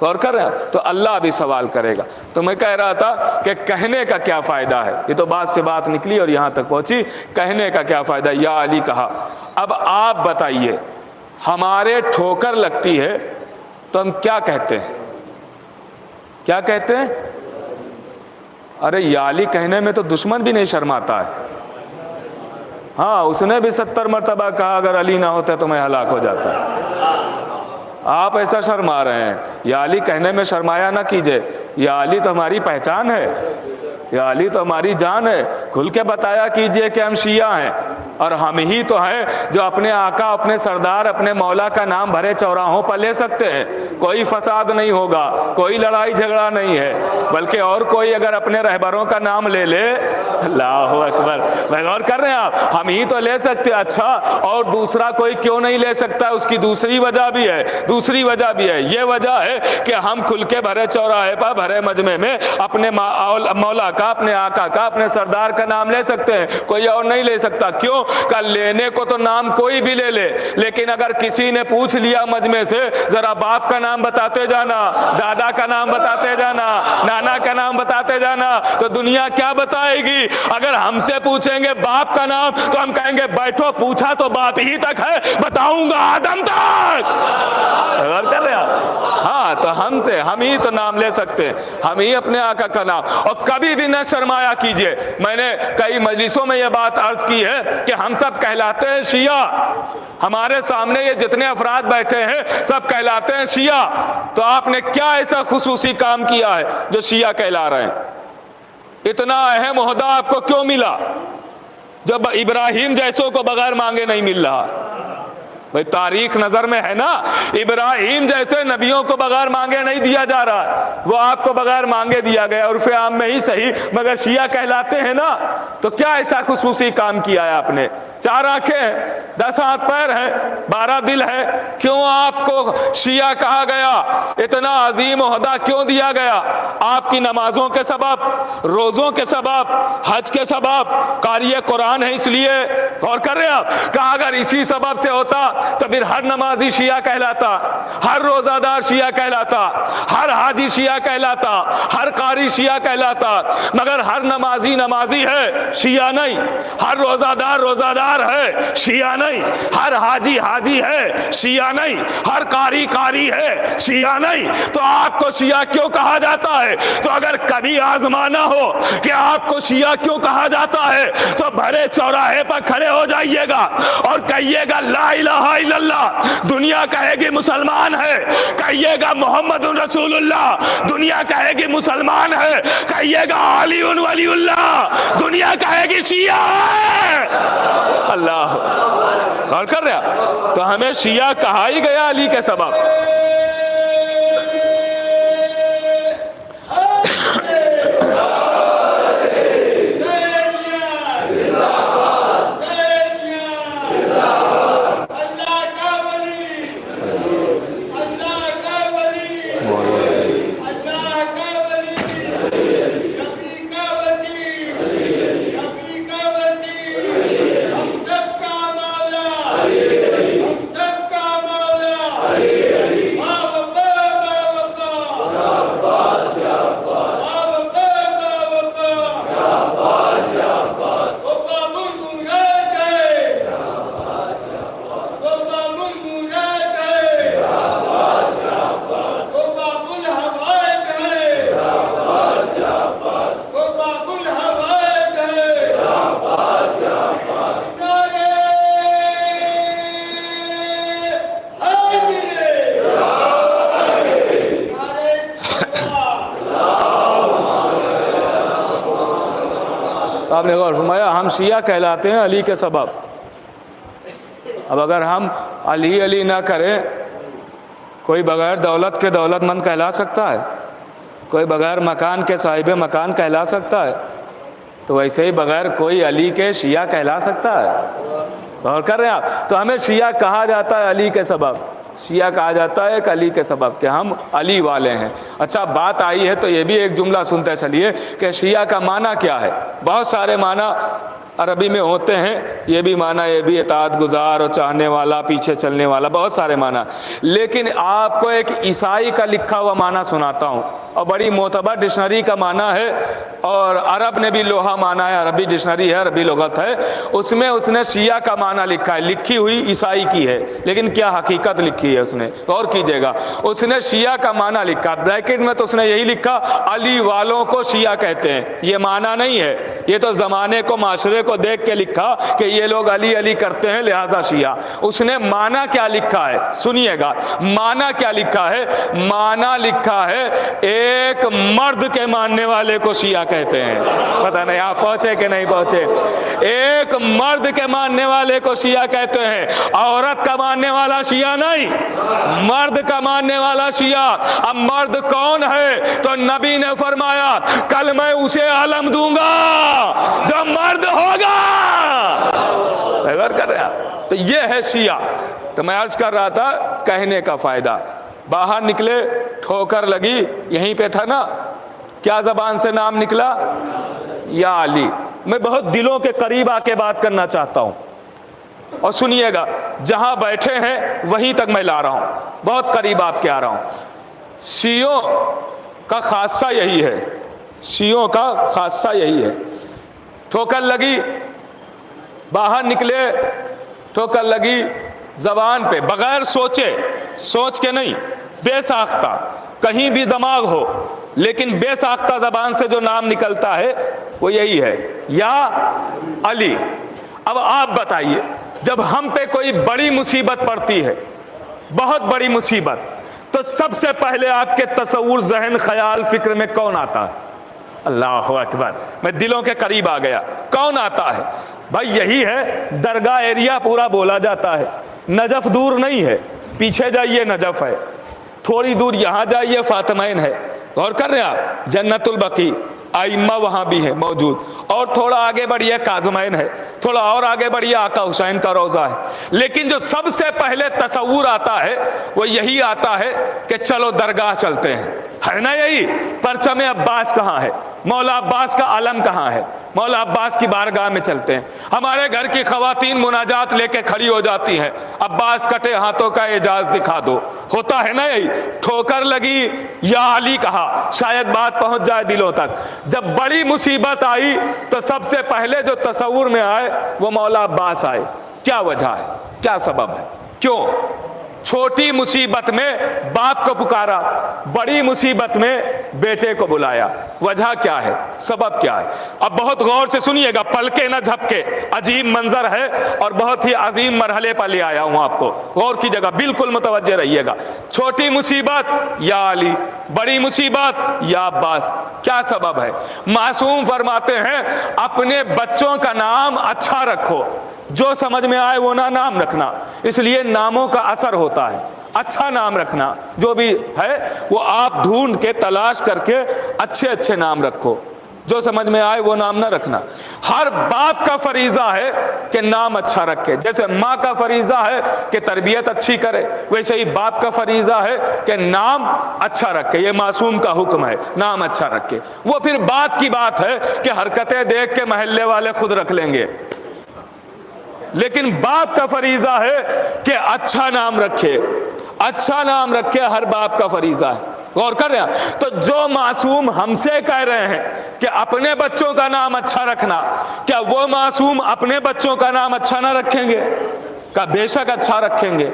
غور کر رہے ہیں؟ تو اللہ بھی سوال کرے گا۔ تو میں کہہ رہا تھا کہ کہنے کا کیا فائدہ ہے، یہ تو بات سے بات نکلی اور یہاں تک پہنچی، کہنے کا کیا فائدہ، یا علی کہا۔ اب آپ بتائیے، ہمارے ٹھوکر لگتی ہے تو ہم کیا کہتے ہیں؟ کیا کہتے ہیں؟ ارے یا علی کہنے میں تو دشمن بھی نہیں شرماتا ہے۔ ہاں، اس نے بھی 70 مرتبہ کہا اگر علی نہ ہوتے تو میں ہلاک ہو جاتا۔ آپ ایسا شرما رہے ہیں، یا علی کہنے میں شرمایا نہ کیجئے، یا علی تو ہماری پہچان ہے، یا علی تو ہماری جان ہے۔ کھل کے بتایا کیجئے کہ ہم شیعہ ہیں، اور ہم ہی تو ہیں جو اپنے آقا، اپنے سردار، اپنے مولا کا نام بھرے چوراہوں پر لے سکتے ہیں۔ کوئی فساد نہیں ہوگا، کوئی لڑائی جھگڑا نہیں ہے، بلکہ اور کوئی اگر اپنے رہبروں کا نام لے لے، اللہ اکبر، میں غور کر رہے ہیں آپ، ہم ہی تو لے سکتے، اچھا اور دوسرا کوئی کیوں نہیں لے سکتا؟ اس کی دوسری وجہ بھی ہے، دوسری وجہ بھی ہے۔ یہ وجہ ہے کہ ہم کھل کے بھرے چوراہے پر، بھرے مجمع میں اپنے مولا کا، اپنے آقا کا، اپنے سردار کا نام لے سکتے ہیں، کوئی اور نہیں لے سکتا۔ کیوں کہ لینے کو تو نام کوئی بھی لے لے، لیکن اگر کسی نے پوچھ لیا مجمع سے ذرا باپ کا نام بتاتے جانا، دادا کا نام بتاتے جانا، نانا کا نام بتاتے جانا، تو دنیا کیا بتائے گی؟ اگر ہم سے پوچھیں گے باپ کا نام تو ہم کہیں گے بیٹھو، پوچھا تو باپ ہی تک ہے، بتاؤں گا آدم تک۔ غور کر رہے ہیں؟ ہاں، تو ہم ہی تو نام لے سکتے ہیں، ہم ہی اپنے آقا کا نام۔ اور کبھی بھی نہ شرمایا کیجئے، میں نے کئی مجلسوں میں یہ بات عرض کی ہے کہ ہم سب کہلاتے ہیں شیعہ، ہمارے سامنے یہ جتنے افراد بیٹھے ہیں سب کہلاتے ہیں شیعہ۔ تو آپ نے کیا ایسا خصوصی کام کیا ہے جو شیعہ کہلا رہے ہیں؟ اتنا اہم عہدہ آپ کو کیوں ملا جب ابراہیم جیسوں کو بغیر مانگے نہیں مل رہا؟ بھئی تاریخ نظر میں ہے نا، ابراہیم جیسے نبیوں کو بغیر مانگے نہیں دیا جا رہا، وہ آپ کو بغیر مانگے دیا گیا، عرف عام میں ہی صحیح، مگر شیعہ کہلاتے ہیں نا۔ تو کیا ایسا خصوصی کام کیا ہے آپ نے؟ 4 آنکھیں ہیں، 10 ہاتھ پیر ہیں، 12 دل ہے، کیوں آپ کو شیعہ کہا گیا؟ اتنا عظیم عہدہ کیوں دیا گیا؟ آپ کی نمازوں کے سبب، روزوں کے سبب، حج کے سبب، قاری قرآن ہے اس لیے۔ غور کر رہے ہیں آپ؟ کہا اگر اسی سبب سے ہوتا تو پھر ہر نمازی شیعہ کہلاتا، ہر روزہ دار شیعہ کہلاتا، ہر حاجی شیعہ کہلاتا، ہر قاری شیعہ کہلاتا، مگر ہر نمازی نمازی ہے، شیعہ نہیں۔ ہر روزہ دار روزہ دار ہے، شیعہ نہیں۔ ہر حاجی حاجی ہے، شیعہ نہیں۔ ہر قاری قاری ہے، شیعہ نہیں۔ تو آپ کو شیعہ کیوں کہا جاتا ہے؟ تو اگر کبھی آزمانا ہو کہ آپ کو شیعہ کیوں کہا جاتا ہے تو بھرے چوراہے پر کھڑے ہو جائیے گا اور کہیے گا لا الہ الا اللہ، دنیا کہے گی مسلمان ہے۔ کہیے گا محمد رسول اللہ، دنیا کہے گی مسلمان ہے۔ کہیے گا علی ولی اللہ، دنیا کہے گی شیعہ ہے۔ اللہ غور کر رہے ہیں؟ تو ہمیں شیعہ کہا ہی گیا علی کے سبب۔ آپ نے غور فرمایا، ہم شیعہ کہلاتے ہیں علی کے سبب۔ اب اگر ہم علی علی نہ کریں، کوئی بغیر دولت کے دولت مند کہلا سکتا ہے؟ کوئی بغیر مکان کے صاحب مکان کہلا سکتا ہے؟ تو ویسے ہی بغیر کوئی علی کے شیعہ کہلا سکتا ہے؟ غور کر رہے ہیں آپ؟ تو ہمیں شیعہ کہا جاتا ہے علی کے سبب، شیعہ کہا جاتا ہے ایک علی کے سبب کہ ہم علی والے ہیں۔ اچھا بات آئی ہے تو یہ بھی ایک جملہ سنتے چلیے کہ شیعہ کا معنی کیا ہے؟ بہت سارے معنی عربی میں ہوتے ہیں یہ بھی معنی، یہ بھی اطاعت گزار اور چاہنے والا، پیچھے چلنے والا، بہت سارے معنی. لیکن آپ کو ایک عیسائی کا لکھا ہوا معنی سناتا ہوں، اور بڑی معتبر ڈکشنری کا معنی ہے، اور عرب نے بھی لوہا مانا ہے، عربی ڈکشنری ہے، عربی لغت ہے، اس میں اس نے شیعہ کا معنی لکھا ہے، لکھی ہوئی عیسائی کی ہے لیکن کیا حقیقت لکھی ہے اس نے، غور کیجئے گا. اس نے شیعہ کا معنی لکھا، بریکٹ میں تو اس نے یہی لکھا علی والوں کو شیعہ کہتے ہیں. یہ معنی نہیں ہے، یہ تو زمانے کو، معاشرے کو دیکھ کے لکھا کہ یہ لوگ علی علی کرتے ہیں لہذا شیعہ. اس نے معنی کیا لکھا ہے سنیے گا، معنی کیا لکھا ہے؟ معنی لکھا ہے ایک مرد کے ماننے والے کو شیعہ کہتے ہیں. پتہ نہیں آپ پہنچے کہ نہیں پہنچے. ایک مرد کے ماننے والے کو شیعہ کہتے ہیں، عورت کا ماننے والا شیعہ نہیں، مرد کا ماننے والا شیعہ. اب مرد کون ہے؟ تو نبی نے فرمایا کل میں اسے علم دوں گا جو مرد ہوگا. غور کر رہے ہیں؟ تو یہ ہے شیعہ. تو میں عرض کر رہا تھا کہنے کا فائدہ. باہر نکلے ٹھوکر لگی، یہیں پہ تھا نا، کیا زبان سے نام نکلا؟ یا علی. میں بہت دلوں کے قریب آ کے بات کرنا چاہتا ہوں، اور سنیے گا جہاں بیٹھے ہیں وہیں تک میں لا رہا ہوں، بہت قریب آپ کے آ رہا ہوں. شیعوں کا خاصہ یہی ہے، شیعوں کا خاصہ یہی ہے. ٹھوکر لگی، باہر نکلے، ٹھوکر لگی زبان پہ، بغیر سوچے، سوچ کے نہیں، بے ساختہ، کہیں بھی دماغ ہو لیکن بے ساختہ زبان سے جو نام نکلتا ہے وہ یہی ہے، یا علی. اب آپ بتائیے جب ہم پہ کوئی بڑی مصیبت پڑتی ہے، بہت بڑی مصیبت، تو سب سے پہلے آپ کے تصور، ذہن، خیال، فکر میں کون آتا ہے؟ اللہ اکبر. میں دلوں کے قریب آ گیا. کون آتا ہے؟ بھائی یہی ہے، درگاہ ایریا پورا بولا جاتا ہے. نجف دور نہیں ہے، پیچھے جائیے نجف ہے، تھوڑی دور یہاں جائیے فاطمین ہے. غور کر رہے ہیں آپ؟ جنت البقیع، ائمہ وہاں بھی ہے موجود. اور تھوڑا آگے بڑھیے کاظمین ہے، تھوڑا اور آگے بڑھیے آقا حسین کا روضہ ہے. لیکن جو سب سے پہلے تصور آتا ہے وہ یہی آتا ہے کہ چلو درگاہ چلتے ہیں، ہے نا یہی؟ پرچم عباس کہاں ہے؟ مولا عباس کا علم کہاں ہے؟ مولا عباس کی بارگاہ میں چلتے ہیں. ہمارے گھر کی خواتین مناجات لے کے کھڑی ہو جاتی ہیں، عباس کٹے ہاتھوں کا اعجاز دکھا دو. ہوتا ہے نا یہی؟ ٹھوکر لگی، یا علی کہا، شاید بات پہنچ جائے دلوں تک. جب بڑی مصیبت آئی تو سب سے پہلے جو تصور میں آئے وہ مولا عباس آئے. کیا وجہ ہے؟ کیا سبب ہے؟ کیوں؟ چھوٹی مصیبت میں باپ کو پکارا، بڑی مصیبت میں بیٹے کو بلایا. وجہ کیا ہے؟ سبب کیا ہے؟ اب بہت غور سے سنیے گا، پلکے نہ جھپکے، عجیب منظر ہے اور بہت ہی عظیم مرحلے پر لے آیا ہوں آپ کو. غور کی جگہ بالکل متوجہ رہیے گا. چھوٹی مصیبت یا علی، بڑی مصیبت یا عباس. کیا سبب ہے؟ معصوم فرماتے ہیں اپنے بچوں کا نام اچھا رکھو، جو سمجھ میں آئے وہ نہ نام رکھنا. اس لیے ناموں کا اثر ہوتا ہے. اچھا نام رکھنا جو بھی ہے وہ آپ ڈھونڈ کے تلاش کر کے اچھے اچھے نام رکھو، جو سمجھ میں آئے وہ نام نہ رکھنا. ہر باپ کا فریضہ ہے کہ نام اچھا رکھے. جیسے ماں کا فریضہ ہے کہ تربیت اچھی کرے، ویسے ہی باپ کا فریضہ ہے کہ نام اچھا رکھے. یہ معصوم کا حکم ہے، نام اچھا رکھے. وہ پھر بات کی بات ہے کہ حرکتیں دیکھ کے محلے والے خود رکھ لیں گے، لیکن باپ کا فریضہ ہے کہ اچھا نام رکھے، اچھا نام رکھے. ہر باپ کا فریضہ ہے. غور کر رہے ہیں؟ تو جو معصوم ہم سے کہہ رہے ہیں کہ اپنے بچوں کا نام اچھا رکھنا، کیا وہ معصوم اپنے بچوں کا نام اچھا نہ رکھیں گے؟ کا بے شک اچھا رکھیں گے.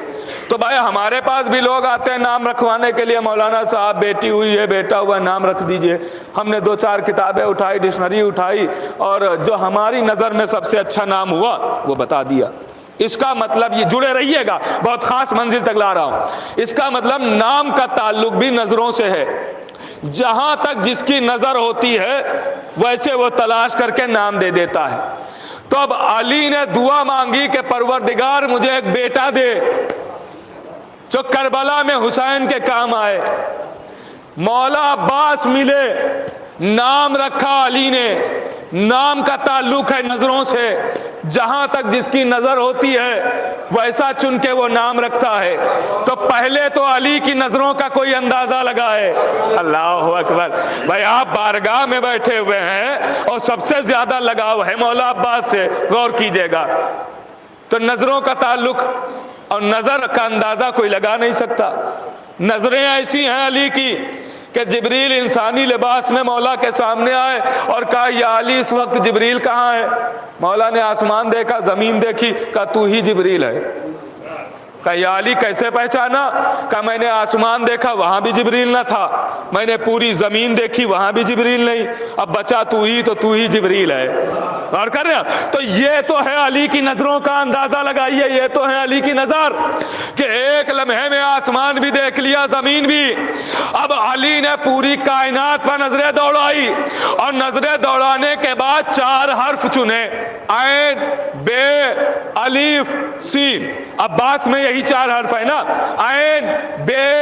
تو بھائی ہمارے پاس بھی لوگ آتے ہیں نام رکھوانے کے لیے، مولانا صاحب بیٹی ہوئی ہے، بیٹا ہوا، نام رکھ دیجئے. ہم نے 2-4 کتابیں اٹھائی، ڈکشنری اٹھائی، اور جو ہماری نظر میں سب سے اچھا نام ہوا وہ بتا دیا. اس کا مطلب، یہ جڑے رہیے گا، بہت خاص منزل تک لا رہا ہوں. اس کا مطلب نام کا تعلق بھی نظروں سے ہے. جہاں تک جس کی نظر ہوتی ہے ویسے وہ تلاش کر کے نام دے دیتا ہے. تو اب علی نے دعا مانگی کہ پروردگار مجھے ایک بیٹا دے جو کربلا میں حسین کے کام آئے. مولا عباس ملے، نام رکھا علی نے. نام کا تعلق ہے نظروں سے. جہاں تک جس کی نظر ہوتی ہے ویسا چن کے وہ نام رکھتا ہے۔ تو پہلے تو علی کی نظروں کا کوئی اندازہ لگائے۔ اللہ اکبر۔ بھائی آپ بارگاہ میں بیٹھے ہوئے ہیں اور سب سے زیادہ لگاؤ ہے مولا عباس سے، غور کیجئے گا۔ تو نظروں کا تعلق اور نظر کا اندازہ کوئی لگا نہیں سکتا۔ نظریں ایسی ہیں علی کی کہ جبریل انسانی لباس میں مولا کے سامنے آئے اور کہا یا علی اس وقت جبریل کہاں ہے؟ مولا نے آسمان دیکھا، زمین دیکھی، کہا تو ہی جبریل ہے۔ کہا یا علی کیسے پہچانا؟ کہا میں نے آسمان دیکھا، وہاں بھی جبریل نہ تھا، میں نے پوری زمین دیکھی، وہاں بھی جبریل نہیں، اب بچا تو ہی جبریل ہے۔ اور کر رہے ہیں تو یہ تو ہے علی کی نظروں کا اندازہ لگائیے، یہ تو ہے علی کی نظر کہ ایک لمحے میں آسمان بھی دیکھ لیا، زمین بھی۔ اب علی نے پوری کائنات پر نظریں دوڑائی اور نظریں دوڑانے کے بعد 4 حرف چنے، عین، بے، الف، سین۔ عباس میں یہی 4 حرف ہے نا، عین، بے،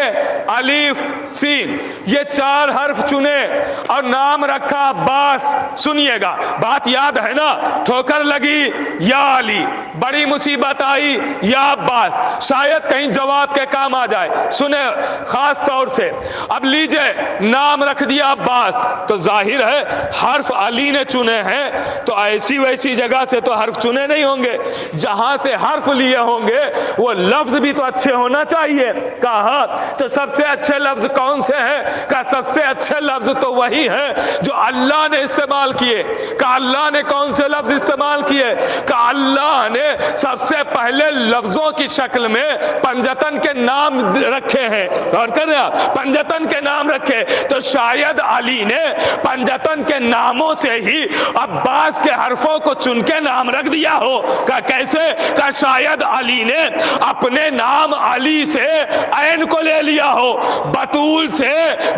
الف، سین، یہ 4 حرف چنے اور نام رکھا عباس۔ سنیے گا، بات یاد ہے نا؟ ٹھوکر لگی یا علی، بڑی مصیبت آئی یا عباس، شاید کہیں جواب کے کام آ جائے، سنیں خاص طور سے۔ اب لیجئے نام رکھ دیا عباس، تو ظاہر ہے حرف علی نے چنے ہیں، تو ایسی ویسی جگہ سے تو حرف چنے نہیں ہوں گے، جہاں سے حرف لیے ہوں گے وہ لفظ بھی تو اچھے ہونا چاہیے۔ کہا تو سب سے اچھے لفظ کون سے ہیں؟ کہا سب سے اچھے لفظ تو وہی ہیں جو اللہ نے استعمال کیے۔ کہا اللہ نے کون سے لفظ استعمال کیے؟ کہا اللہ نے سب سے پہلے لفظوں کی شکل میں پنجتن کے نام رکھے ہیں، اور کر رہے ہیں پنجتن کے نام رکھے، تو شاید علی نے پنجتن کے ناموں سے ہی عباس کے حرفوں کو چن کے نام رکھ دیا ہو۔ کہا کیسے؟ کہا شاید علی نے اپنے نام علی سے عین کو لے لیا ہو، بطول سے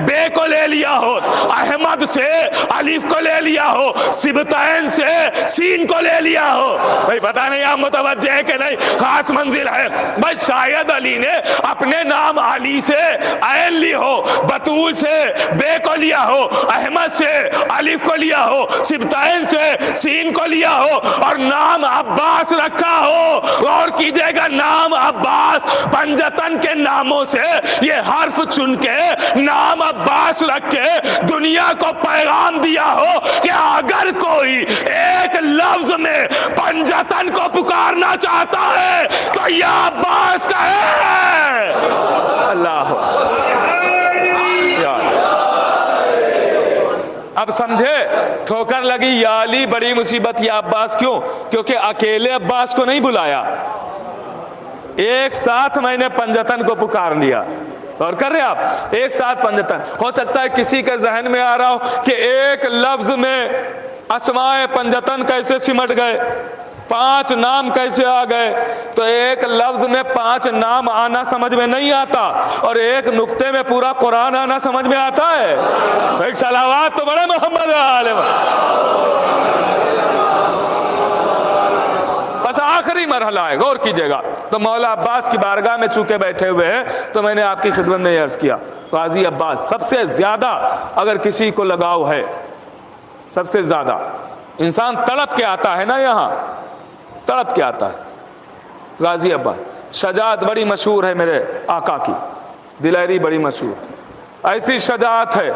بے کو لے لیا ہو، احمد سے الف کو لے لیا ہو، سبتین سے سین کو لے لیا ہو۔ بھائی پتہ نہیں آپ متوجہ ہے کہ نہیں؟ خاص منزل ہے بھائی۔ شاید علی نے اپنے نام علی سے عین لی ہو، بطول سے بے کو لیا ہو، احمد سے الف کو لیا ہو، سبتین سے سین کو لیا ہو، اور نام عباس رکھا ہو۔ غور کیجئے گا، نام عباس، پنجتن کے ناموں سے یہ حرف چن کے نام عباس رکھ کے دنیا کو پیغام دیا ہو کہ اگر کوئی ایک لفظ میں پنجتن کو پکارنا چاہتا ہے تو یا عباس کا ہے۔ اللہ اب سمجھے؟ ٹھوکر لگی یا علی، بڑی مصیبت یا عباس۔ کیوں؟ کیونکہ اکیلے عباس کو نہیں بلایا، ایک ساتھ میں نے پنجتن کو پکار لیا۔ اور کر رہے آپ ایک ساتھ پنجتن۔ ہو سکتا ہے کسی کے ذہن میں آ رہا ہو کہ ایک لفظ میں اسماء پنجتن کیسے سمٹ گئے، 5 نام کیسے آ گئے؟ تو ایک لفظ میں 5 نام آنا سمجھ میں نہیں آتا، اور ایک نقطے میں پورا قرآن آنا سمجھ میں آتا ہے۔ ایک صلوات تو بڑے محمد عالم۔ بس آخری مرحلہ ہے، غور کیجئے گا۔ تو مولا عباس کی بارگاہ میں چونکہ بیٹھے ہوئے ہیں تو میں نے آپ کی خدمت میں عرض کیا، غازی عباس سب سے زیادہ اگر کسی کو لگاؤ ہے، سب سے زیادہ انسان تڑپ کے آتا ہے نا، یہاں تڑپ کے آتا ہے۔ غازی عباس شجاعت بڑی مشہور ہے میرے آقا کی، دلیری بڑی مشہور، ایسی شجاعت ہے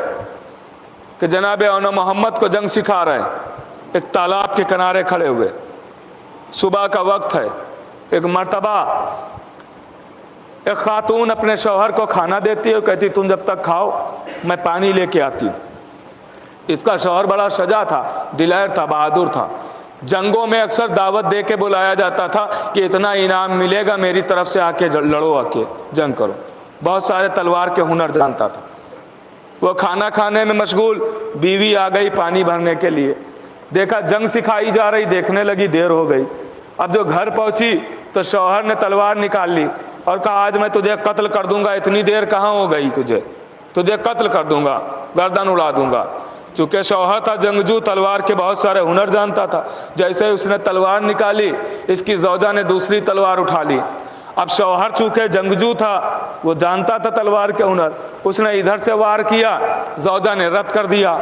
کہ جناب اونا محمد کو جنگ سکھا رہے ہیں، ایک تالاب کے کنارے کھڑے ہوئے، صبح کا وقت ہے۔ ایک مرتبہ ایک خاتون اپنے شوہر کو کھانا دیتی ہے، کہتی تم جب تک کھاؤ میں پانی لے کے آتی ہوں۔ اس کا شوہر بڑا شجاع تھا، دلیر تھا، بہادر تھا، جنگوں میں اکثر دعوت دے کے بلایا جاتا تھا کہ اتنا انعام ملے گا، میری طرف سے آ کے لڑو، آ کے جنگ کرو۔ بہت سارے تلوار کے ہنر جانتا تھا۔ وہ کھانا کھانے میں مشغول، بیوی آ گئی پانی بھرنے کے لیے، دیکھا جنگ سکھائی جا رہی، دیکھنے لگی، دیر ہو گئی۔ اب جو گھر پہنچی تو شوہر نے تلوار نکال لی اور کہا آج میں تجھے قتل کر دوں گا، اتنی دیر کہاں ہو گئی، تجھے قتل کر دوں گا، گردن اڑا دوں گا۔ چونکہ شوہر تھا جنگجو، تلوار کے بہت سارے ہنر جانتا تھا، جیسے اس نے تلوار نکالی، اس کی زوجہ نے دوسری تلوار اٹھا لی۔ اب شوہر چونکہ جنگجو تھا، وہ جانتا تھا تلوار کے ہنر، اس نے ادھر سے وار کیا، زوجہ نے رد کر دیا،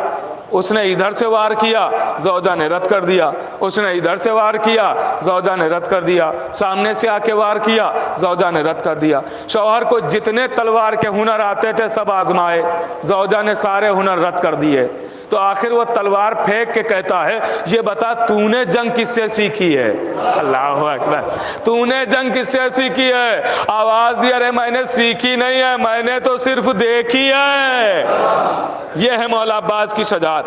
اس نے ادھر سے وار کیا، زوجہ نے رد کر دیا، اس نے ادھر سے وار کیا، زوجہ نے رد کر دیا، سامنے سے آ کے وار کیا، زوجہ نے رد کر دیا۔ شوہر کو جتنے تلوار کے ہنر آتے تھے سب آزمائے، زوجہ نے سارے ہنر رد کر دیے، تو آخر وہ تلوار پھینک کے کہتا ہے یہ بتا تو نے جنگ کس سے سیکھی ہے؟ اللہ اکبر، تو نے جنگ کس سے سیکھی ہے؟ آواز دی، ارے میں نے سیکھی نہیں ہے، میں نے تو صرف دیکھی ہے۔ یہ ہے مولا عباس کی شجاعت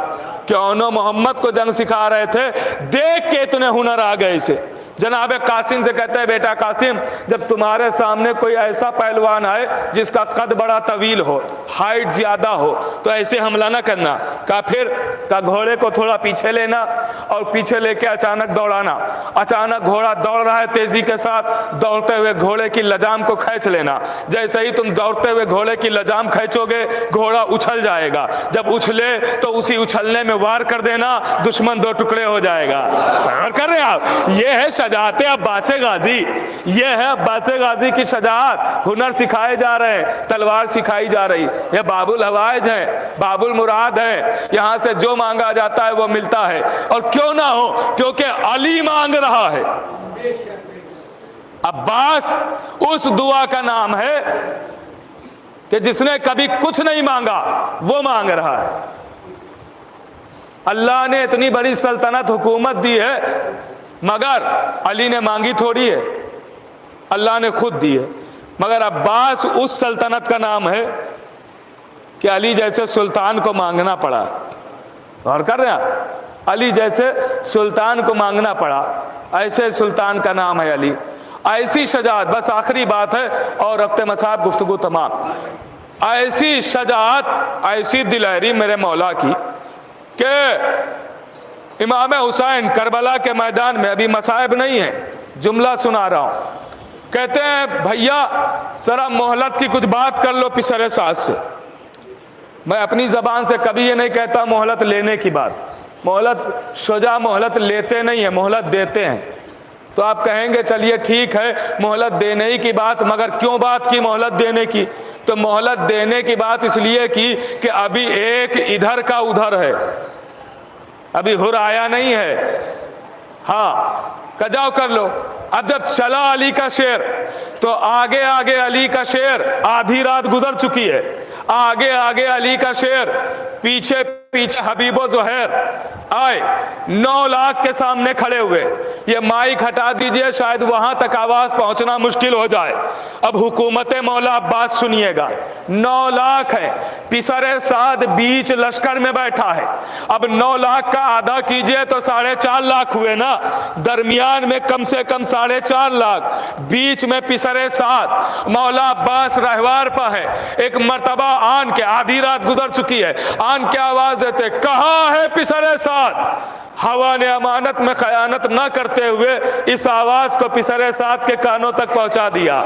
کہ انہوں محمد کو جنگ سکھا رہے تھے، دیکھ کے اتنے ہنر آ گئے اسے۔ جناب قاسم سے کہتے ہیں بیٹا قاسم، جب تمہارے سامنے کوئی ایسا پہلوان آئے جس کا قد بڑا طویل ہو، ہائٹ زیادہ ہو، تو ایسے حملہ نہ کرنا۔ کہا پھر؟ کہا گھوڑے کو تھوڑا پیچھے لینا اور پیچھے لے کے اچانک دوڑانا، اچانک گھوڑا دوڑ رہا ہے تیزی کے ساتھ، دوڑتے ہوئے گھوڑے کی لجام کو کھینچ لینا، جیسے ہی تم دوڑتے ہوئے گھوڑے کی لجام کھینچو گے گھوڑا اچھل جائے گا، جب اچھلے تو اسی اچھلنے میں وار کر دینا، دشمن دو ٹکڑے ہو جائے گا۔ اور کر رہے آپ، یہ ہے شجاعت عباس غازی، یہ ہے عباس غازی کی شجاعت۔ ہنر سکھائے جا رہے ہیں، تلوار سکھائی جا رہی، یہ باب الحوائج ہے، باب المراد ہے، یہاں سے جو مانگا جاتا ہے وہ ملتا ہے، اور کیوں نہ ہو، کیونکہ علی مانگ رہا ہے۔ عباس اس دعا کا نام ہے کہ جس نے کبھی کچھ نہیں مانگا وہ مانگ رہا ہے۔ اللہ نے اتنی بڑی سلطنت حکومت دی ہے، مگر علی نے مانگی تھوڑی ہے، اللہ نے خود دی ہے۔ مگر عباس اس سلطنت کا نام ہے کہ علی جیسے سلطان کو مانگنا پڑا۔ غور کر رہے ہیں، علی جیسے سلطان کو مانگنا پڑا، ایسے سلطان کا نام ہے علی۔ ایسی شجاعت، بس آخری بات ہے اور رفت مصاب گفتگو تمام، ایسی شجاعت، ایسی دلیری میرے مولا کی کہ امام حسین کربلا کے میدان میں، ابھی مصائب نہیں ہے، جملہ سنا رہا ہوں، کہتے ہیں بھیا ذرا مہلت کی کچھ بات کر لو پسر ساس سے۔ میں اپنی زبان سے کبھی یہ نہیں کہتا مہلت لینے کی بات، مہلت شجاع مہلت لیتے نہیں ہیں، مہلت دیتے ہیں۔ تو آپ کہیں گے چلیے ٹھیک ہے مہلت دینے ہی کی بات، مگر کیوں بات کی مہلت دینے کی؟ تو مہلت دینے کی بات اس لیے کی کہ ابھی ایک ادھر کا ادھر ہے، ابھی ہر آیا نہیں ہے، ہاں کجاؤ کر لو۔ اب جب چلا علی کا شیر تو آگے آگے علی کا شیر، آدھی رات گزر چکی ہے، آگے آگے علی کا شیر، پیچھے پیچھے حبیب و زہیر آئے، 9 لاکھ کے سامنے کھڑے ہوئے۔ یہ مائک ہٹا دیجئے، شاید وہاں تک آواز پہنچنا مشکل ہو جائے۔ اب حکومت مولا عباس سنیے گا، 9 لاکھ ہے، پسر سعد بیچ لشکر میں بیٹھا ہے۔ اب 9 لاکھ کا آدھا کیجئے تو 4.5 لاکھ ہوئے نا، درمیان میں کم سے کم 4.5 لاکھ، بیچ میں پسر سعد، مولا عباس رہوار پہ ہے۔ ایک مرتبہ آن کے، آدھی رات گزر چکی ہے، آن کے آواز دیتے کہاں ہے پسر سعد؟ ہوا نے امانت میں خیانت نہ کرتے ہوئے اس آواز کو پسر سعد کے کانوں تک پہنچا دیا۔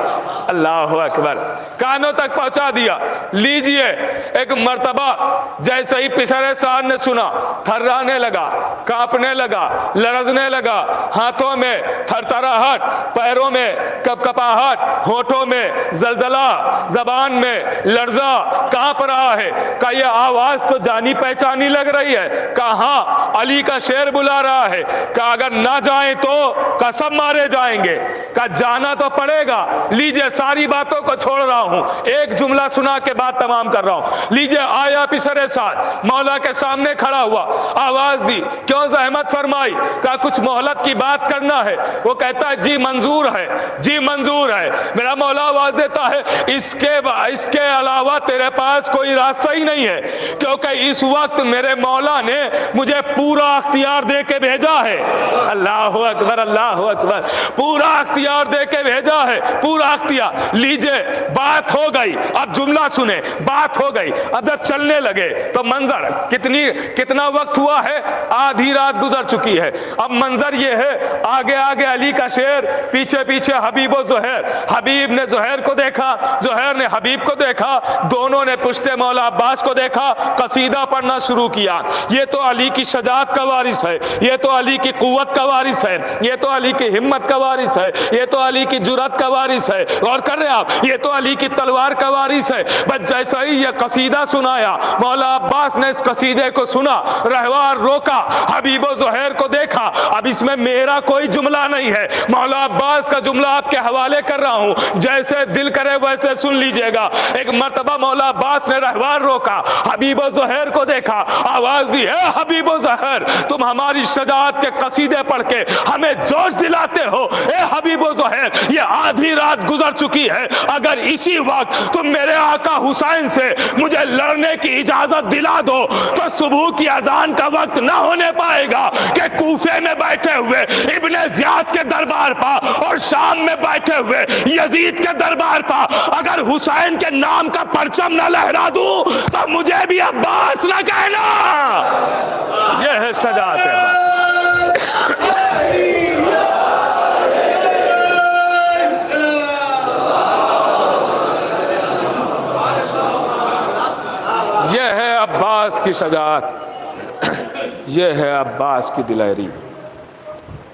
اللہ اکبر، کانوں تک پہنچا دیا۔ لیجئے ایک مرتبہ جیسے ہی پسر سعد نے سنا، تھرانے لگا، کانپنے لگا، لرزنے لگا، ہاتھوں میں تھرتھراہٹ، پیروں میں کپکپاہٹ، ہونٹوں میں زلزلہ، زبان میں لرزہ، کانپ رہا ہے کہ یہ آواز تو جانی پہچانی لگ رہی ہے، کہاں علی کا شیر بلا رہا ہے کہ اگر نہ جائیں تو قسم مارے جائیں گے، کہ جانا تو پڑے گا۔ لیجئے ساری باتوں کو چھوڑ رہا ہوں، ایک جملہ سنا کے بات تمام کر رہا ہوں۔ لیجئے آیا پسر سعد، مولا کے سامنے کھڑا ہوا، آواز دی، کیوں زحمت فرمائی؟ کہ کچھ مہلت کی بات کرنا ہے۔ وہ کہتا ہے جی منظور ہے، جی منظور ہے۔ میرا مولا آواز دیتا ہے اس کے علاوہ تیرے پاس کوئی راستہ ہی نہیں ہے، کیونکہ اس وقت میرے مولا نے مجھے پورا اختیار دے کے بھیجا ہے۔ اللہ اکبر، اللہ اکبر، پورا اختیار دے کے بھیجا ہے، پورا اختیار۔ لیجئے بات ہو گئی، اب جملہ سنیں، بات ہو گئی۔ اب جب چلنے لگے تو منظر کتنا وقت ہوا ہے؟ آدھی رات گزر چکی ہے۔ اب منظر یہ ہے، آگے آگے علی کا شیر، پیچھے پیچھے حبیب و زہیر۔ حبیب نے زہیر کو دیکھا، زہیر نے حبیب کو دیکھا، دونوں نے پشت مولا عباس کو دیکھا، قصیدہ پڑھنا شروع کیا۔ یہ تو علی کی شجاعت کا وارث وارث ہے، یہ تو علی کی قوت کا وارث ہے، یہ تو علی کی ہمت کا وارث ہے، یہ تو علی کی جرأت کا وارث ہے. غور کر رہے ہیں آپ، یہ تو علی کی تلوار کا وارث ہے. بس جیسا ہی یہ قصیدہ سنایا، مولا عباس نے اس قصیدے کو سنا، رہوار روکا، حبیب و زہیر کو دیکھا. اب اس میں میرا کوئی جملہ نہیں ہے، مولا عباس کا جملہ آپ کے حوالے کر رہا ہوں، جیسے دل کرے ویسے سن لیجئے گا. ایک مرتبہ مولا عباس نے رہوار روکا، حبیب و زہیر کو دیکھا، آواز دی، اے حبیب و زہیر، تم ہماری شجاعت کے قصیدے پڑھ کے ہمیں جوش دلاتے ہو. اے حبیب و زہیر، یہ آدھی رات گزر چکی ہے، اگر اسی وقت تم میرے آقا حسین سے مجھے لڑنے کی اجازت دلا دو تو صبح کی اذان کا وقت نہ ہونے پائے گا کہ کوفے میں بیٹھے ہوئے ابن زیاد کے دربار پا اور شام میں بیٹھے ہوئے یزید کے دربار پا اگر حسین کے نام کا پرچم نہ لہرا دوں تو مجھے بھی عباس نہ کہنا. یہ ہے شجاعت عباس. یہ ہے عباس کی شجاعت، یہ ہے عباس کی دلیری.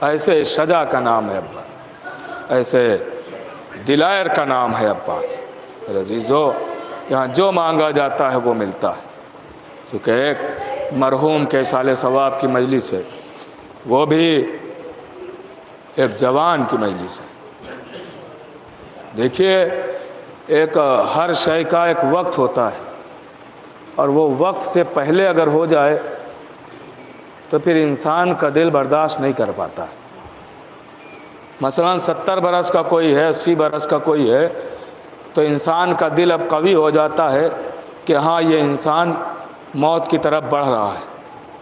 ایسے شجاع کا نام ہے عباس، ایسے دلائر کا نام ہے عباس. عزیزو، یہاں جو مانگا جاتا ہے وہ ملتا ہے. چونکہ ایک مرحوم کے سال ثواب کی مجلس ہے، وہ بھی ایک جوان کی مجلس ہے. دیکھیے، ایک ہر شے کا ایک وقت ہوتا ہے، اور وہ وقت سے پہلے اگر ہو جائے تو پھر انسان کا دل برداشت نہیں کر پاتا. مثلا 70 برس کا کوئی ہے، 80 برس کا کوئی ہے، تو انسان کا دل اب قوی ہو جاتا ہے کہ ہاں یہ انسان موت کی طرف بڑھ رہا ہے،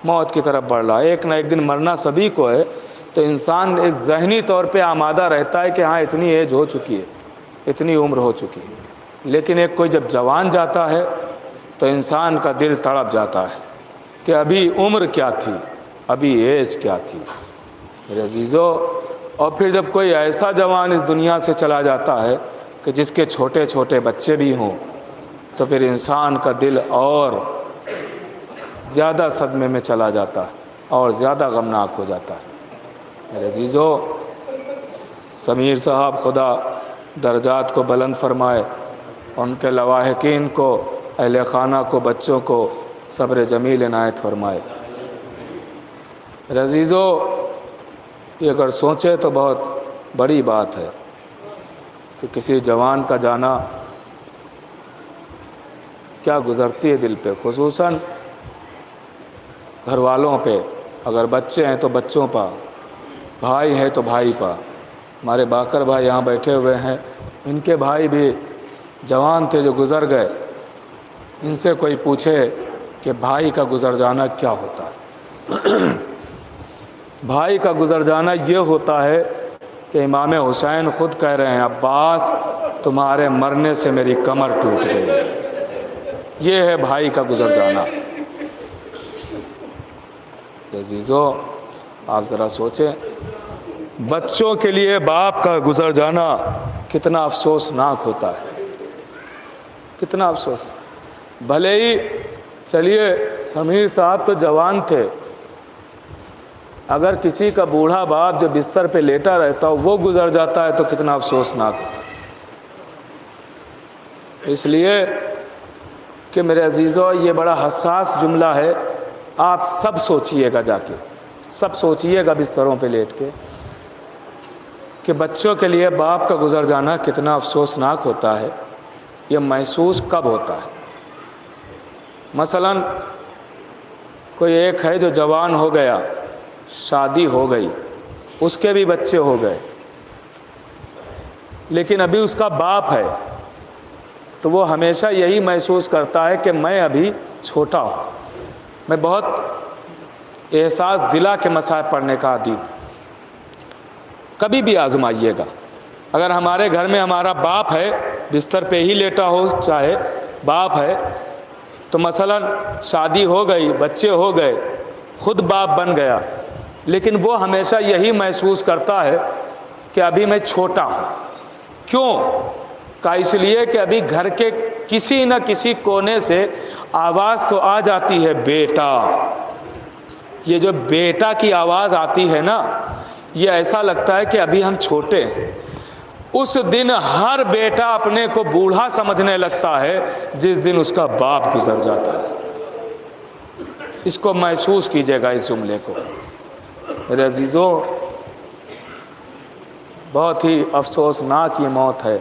موت کی طرف بڑھ رہا ہے، ایک نہ ایک دن مرنا سبھی کو ہے. تو انسان ایک ذہنی طور پہ آمادہ رہتا ہے کہ ہاں اتنی ایج ہو چکی ہے، اتنی عمر ہو چکی ہے. لیکن ایک کوئی جب جوان جاتا ہے تو انسان کا دل تڑپ جاتا ہے کہ ابھی عمر کیا تھی، ابھی ایج کیا تھی. میرے عزیزو، اور پھر جب کوئی ایسا جوان اس دنیا سے چلا جاتا ہے کہ جس کے چھوٹے چھوٹے بچے بھی ہوں تو پھر انسان کا دل اور زیادہ صدمے میں چلا جاتا ہے اور زیادہ غمناک ہو جاتا ہے. میرے عزیزو، سمیر صاحب خدا درجات کو بلند فرمائے، ان کے لواحقین کو، اہل خانہ کو، بچوں کو صبر جمیل عنایت فرمائے. میرے عزیزو، یہ اگر سوچے تو بہت بڑی بات ہے کہ کسی جوان کا جانا کیا گزرتی ہے دل پہ، خصوصاً گھر والوں پہ. اگر بچے ہیں تو بچوں پا، بھائی ہیں تو بھائی پا. ہمارے باقر بھائی یہاں بیٹھے ہوئے ہیں، ان کے بھائی بھی جوان تھے جو گزر گئے. ان سے کوئی پوچھے کہ بھائی کا گزر جانا کیا ہوتا ہے. بھائی کا گزر جانا یہ ہوتا ہے کہ امام حسین خود کہہ رہے ہیں، عباس تمہارے مرنے سے میری کمر ٹوٹ گئی. یہ ہے بھائی کا گزر جانا. عزیزو، آپ ذرا سوچیں، بچوں کے لیے باپ کا گزر جانا کتنا افسوسناک ہوتا ہے، کتنا افسوس. بھلے ہی چلیے سمیر صاحب تو جوان تھے، اگر کسی کا بوڑھا باپ جو بستر پہ لیٹا رہتا ہو وہ گزر جاتا ہے تو کتنا افسوسناک ہوتا ہے. اس لیے کہ میرے عزیزو، یہ بڑا حساس جملہ ہے. آپ سب سوچئے گا، جا کے سب سوچئے گا بستروں پہ لیٹ کے کہ بچوں کے لیے باپ کا گزر جانا کتنا افسوسناک ہوتا ہے. یہ محسوس کب ہوتا ہے؟ مثلا کوئی ایک ہے جو جوان ہو گیا، شادی ہو گئی، اس کے بھی بچے ہو گئے، لیکن ابھی اس کا باپ ہے، تو وہ ہمیشہ یہی محسوس کرتا ہے کہ میں ابھی چھوٹا ہوں. میں بہت احساس دلا کے مصائب پڑھنے کا عادی ہوں. کبھی بھی آزمائیے گا، اگر ہمارے گھر میں ہمارا باپ ہے، بستر پہ ہی لیٹا ہو چاہے، باپ ہے، تو مثلا شادی ہو گئی، بچے ہو گئے، خود باپ بن گیا، لیکن وہ ہمیشہ یہی محسوس کرتا ہے کہ ابھی میں چھوٹا ہوں. کیوں؟ کہ اس لیے کہ ابھی گھر کے کسی نہ کسی کونے سے آواز تو آ جاتی ہے، بیٹا یہ جو بیٹا کی آواز آتی ہے نا، یہ ایسا لگتا ہے کہ ابھی ہم چھوٹے ہیں۔ اس دن ہر بیٹا اپنے کو بوڑھا سمجھنے لگتا ہے جس دن اس کا باپ گزر جاتا ہے۔ اس کو محسوس کیجئے گا، اس جملے کو۔ میرے عزیزوں، بہت ہی افسوسناک یہ موت ہے،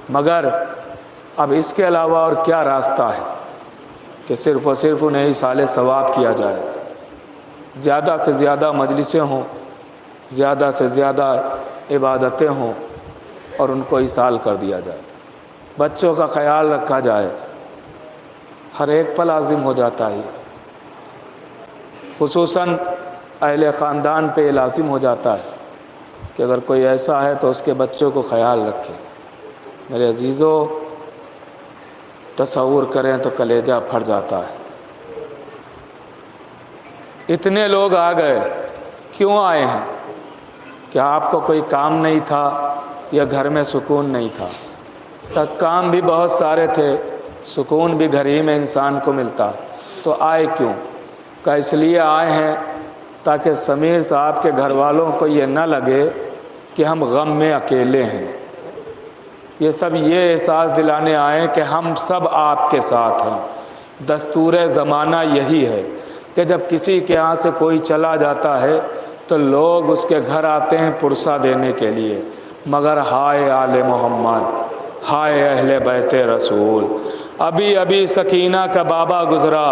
مگر اب اس کے علاوہ اور کیا راستہ ہے کہ صرف اور صرف انہیں ایصال ثواب کیا جائے، زیادہ سے زیادہ مجلسیں ہوں، زیادہ سے زیادہ عبادتیں ہوں اور ان کو ایصال کر دیا جائے، بچوں کا خیال رکھا جائے۔ ہر ایک پر لازم ہو جاتا ہے، خصوصاً اہل خاندان پہ یہ لازم ہو جاتا ہے کہ اگر کوئی ایسا ہے تو اس کے بچوں کو خیال رکھے۔ میرے عزیزوں، تصور کریں تو کلیجہ پھٹ جاتا ہے۔ اتنے لوگ آ گئے، کیوں آئے ہیں؟ کیا آپ کو کوئی کام نہیں تھا یا گھر میں سکون نہیں تھا؟ تک کام بھی بہت سارے تھے، سکون بھی گھر ہی میں انسان کو ملتا، تو آئے کیوں؟ کہ اس لیے آئے ہیں تاکہ سمیر صاحب کے گھر والوں کو یہ نہ لگے کہ ہم غم میں اکیلے ہیں۔ یہ سب یہ احساس دلانے آئے کہ ہم سب آپ کے ساتھ ہیں۔ دستور زمانہ یہی ہے کہ جب کسی کے یہاں سے کوئی چلا جاتا ہے تو لوگ اس کے گھر آتے ہیں پرسہ دینے کے لیے، مگر ہائے آل محمد، ہائے اہل بیت رسول۔ ابھی ابھی سکینہ کا بابا گزرا،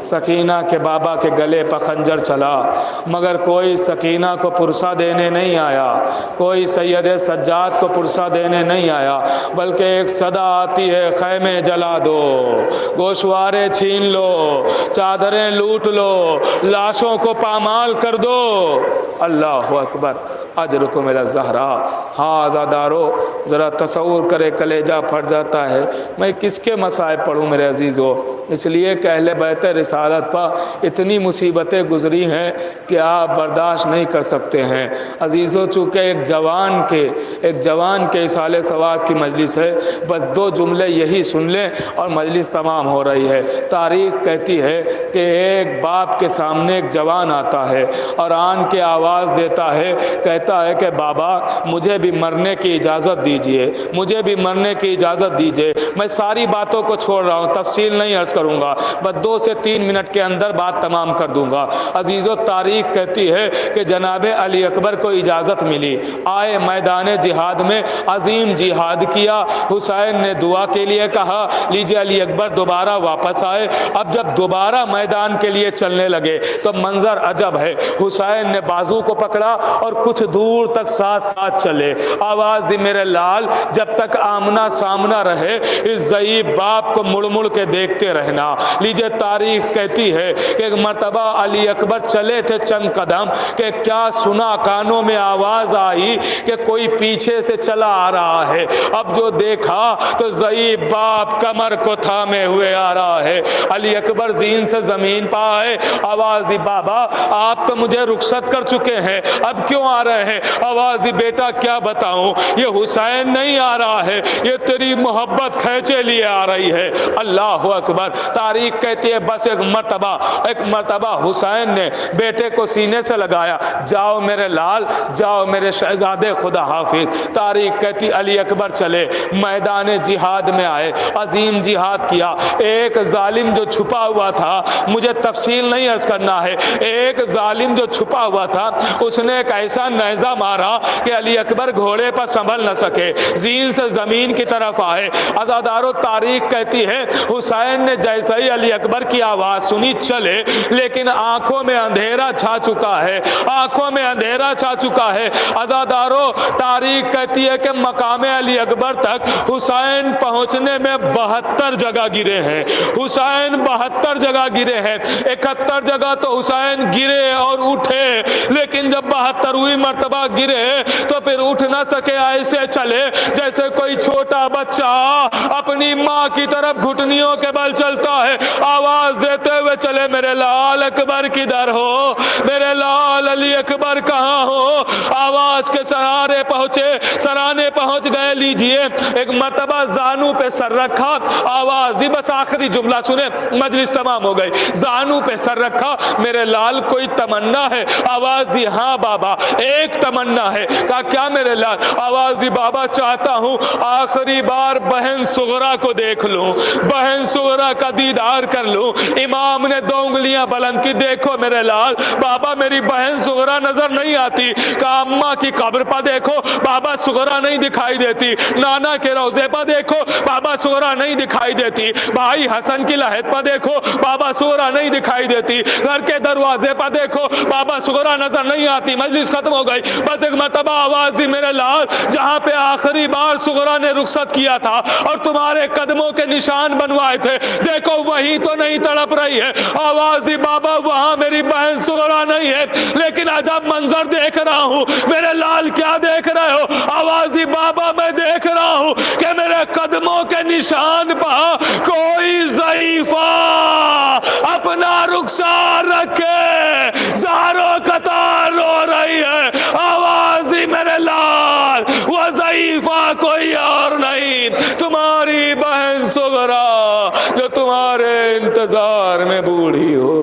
سکینہ کے بابا کے گلے پر خنجر چلا، مگر کوئی سکینہ کو پرسہ دینے نہیں آیا، کوئی سید سجاد کو پرسہ دینے نہیں آیا، بلکہ ایک صدا آتی ہے، خیمے جلا دو، گوشوارے چھین لو، چادریں لوٹ لو، لاشوں کو پامال کر دو۔ اللہ اکبر، اجرکم الی الزہرا۔ ہاں عزادارو، ذرا تصور کرے، کلیجہ پھٹ جاتا ہے۔ میں کس کے مصائب پڑھوں میرے عزیزو؟ اس لیے کہ اہل بیت رسالت پر اتنی مصیبتیں گزری ہیں کہ آپ برداشت نہیں کر سکتے ہیں۔ عزیزو، چونکہ ایک جوان کے ایصال ثواب کی مجلس ہے، بس 2 جملے یہی سن لیں اور مجلس تمام ہو رہی ہے۔ تاریخ کہتی ہے کہ ایک باپ کے سامنے ایک جوان آتا ہے اور آن کے آواز دیتا ہے، کہتا ہے کہ بابا مجھے بھی مرنے کی اجازت دیجئے، مجھے بھی مرنے کی اجازت دیجئے۔ میں ساری باتوں کو چھوڑ رہا ہوں، تفصیل نہیں عرض کروں گا، بس 2 سے 3 منٹ کے اندر بات تمام کر دوں گا۔ عزیزو، تاریخ کہتی ہے کہ جناب علی اکبر کو اجازت ملی، آئے میدان جہاد میں، عظیم جہاد کیا۔ حسین نے دعا کے لیے کہا، لیجئے علی اکبر دوبارہ واپس آئے۔ اب جب دوبارہ میدان کے لیے چلنے لگے تو منظر عجب ہے، حسین نے بازو کو پکڑا اور کچھ دور تک ساتھ ساتھ چلے۔ آواز دی میرے لال، جب تک آمنا سامنا رہے اس ضعیف باپ کو مڑ مڑ کے دیکھتے رہنا۔ لیجئے تاریخ کہتی ہے کہ ایک مرتبہ علی اکبر چلے تھے چند قدم کہ کیا سنا، کانوں میں آواز آئی کہ کوئی پیچھے سے چلا آ رہا ہے۔ اب جو دیکھا تو ضعیف باپ کمر کو تھامے ہوئے آ رہا ہے۔ علی اکبر زین سے زمین پہ آئے، آواز دی بابا آپ تو مجھے رخصت کر چکے ہیں، اب کیوں آ رہے ہیں؟ آواز دی بیٹا کیا بتاؤں، یہ حسین نہیں آ رہا ہے، یہ تیری محبت کھینچے لیے آ رہی ہے۔ اللہ اکبر۔ تاریخ کہتی ہے بس ایک مرتبہ حسین نے بیٹے کو سینے سے لگایا، جاؤ میرے لال، جاؤ میرے شہزادے، خدا حافظ۔ تاریخ کہتی علی اکبر چلے، میدان جہاد میں آئے، عظیم جہاد کیا۔ ایک ظالم جو چھپا ہوا تھا، مجھے تفصیل نہیں عرض کرنا ہے، ایک ظالم جو چھپا ہوا تھا اس نے ایک ایسا نیزہ مارا کہ علی اکبر گھوڑے پر سنبھل نہ سکے، زین سے زمین کی طرف آئے۔ عزادارو، تاریخ کہتی ہے حسین نے جیسے ہی علی اکبر کی آواز سنی چلے، لیکن آنکھوں میں اندھیرا چھا چکا ہے، آنکھوں میں اندھیرا چھا چکا ہے۔ عزادارو، تاریخ کہتی ہے کہ مقام علی اکبر تک حسین پہنچنے میں 72 جگہ گرے ہیں، حسین 72 جگہ گرے ہیں۔ 71 جگہ تو حسین گرے اور اٹھے، لیکن جب 72ویں مرتبہ گرے تو پھر اٹھ نہ سکے، ایسے چلے جیسے کوئی چھوٹا بچہ اپنی ماں کی طرف گھٹنیوں کے بل چلتا ہے، آواز دیتے ہوئے چلے میرے لال اکبر کدھر ہو، میرے لال علی اکبر کہاں ہو؟ آواز کے سرانے پہنچ گئے۔ لیجئے ایک مرتبہ زانو پہ سر رکھا، آواز دی، بس آخری جملہ سنے، مجلس تمام ہو گئی۔ زانو پہ سر رکھا، میرے لال کوئی تمنا ہے؟ آواز دی ہاں بابا ایک تمنا ہے۔ کہا کیا میرے لال؟ آواز دی بابا چاہتا ہوں آخری بار بہن صغرا کو دیکھ لوں، بہن صغرا کا دیدار کر لوں۔ امام نے 2 انگلیاں بلند کی، دیکھو میرے لال بابا میری بہن صغرا نظر نہیں آتی۔ کہا اماں کی قبر پہ دیکھو بابا صغرا نہیں دکھائی دیتی، نانا کے روضے پہ دیکھو بابا صغرا نہیں دکھائی دیتی، بھائی حسن کی لحد پہ دیکھو بابا صغرا نہیں دکھائی دیتی، گھر کے دروازے پہ دیکھو بابا صغرا نظر نہیں آتی۔ مجلس ختم ہو گئی۔ بس ایک مرتبہ آواز دی میرے لال جہاں پہ آخری بار صغرا نے رخصت کیا تھا اور تمہارے قدموں کے نشان بنوائے تھے، دیکھو وہی تو نہیں تڑپ رہی ہے؟ آواز دی بابا وہاں میری بہن صغرا نہیں ہے، لیکن عجب منظر دیکھ رہا ہوں۔ میرے لال کیا دیکھ رہے ہو؟ آواز دی بابا میں دیکھ رہا ہوں کہ میرے قدموں کے نشان پا کوئی ضعیفہ اپنا رخسار رکھے زہروں قطار رو رہی ہے۔ آواز دی میرے لال وہ ضعیفہ کوئی اور نہیں، تمہاری بہن صغرا جو تمہارے انتظار میں بوڑھی ہو۔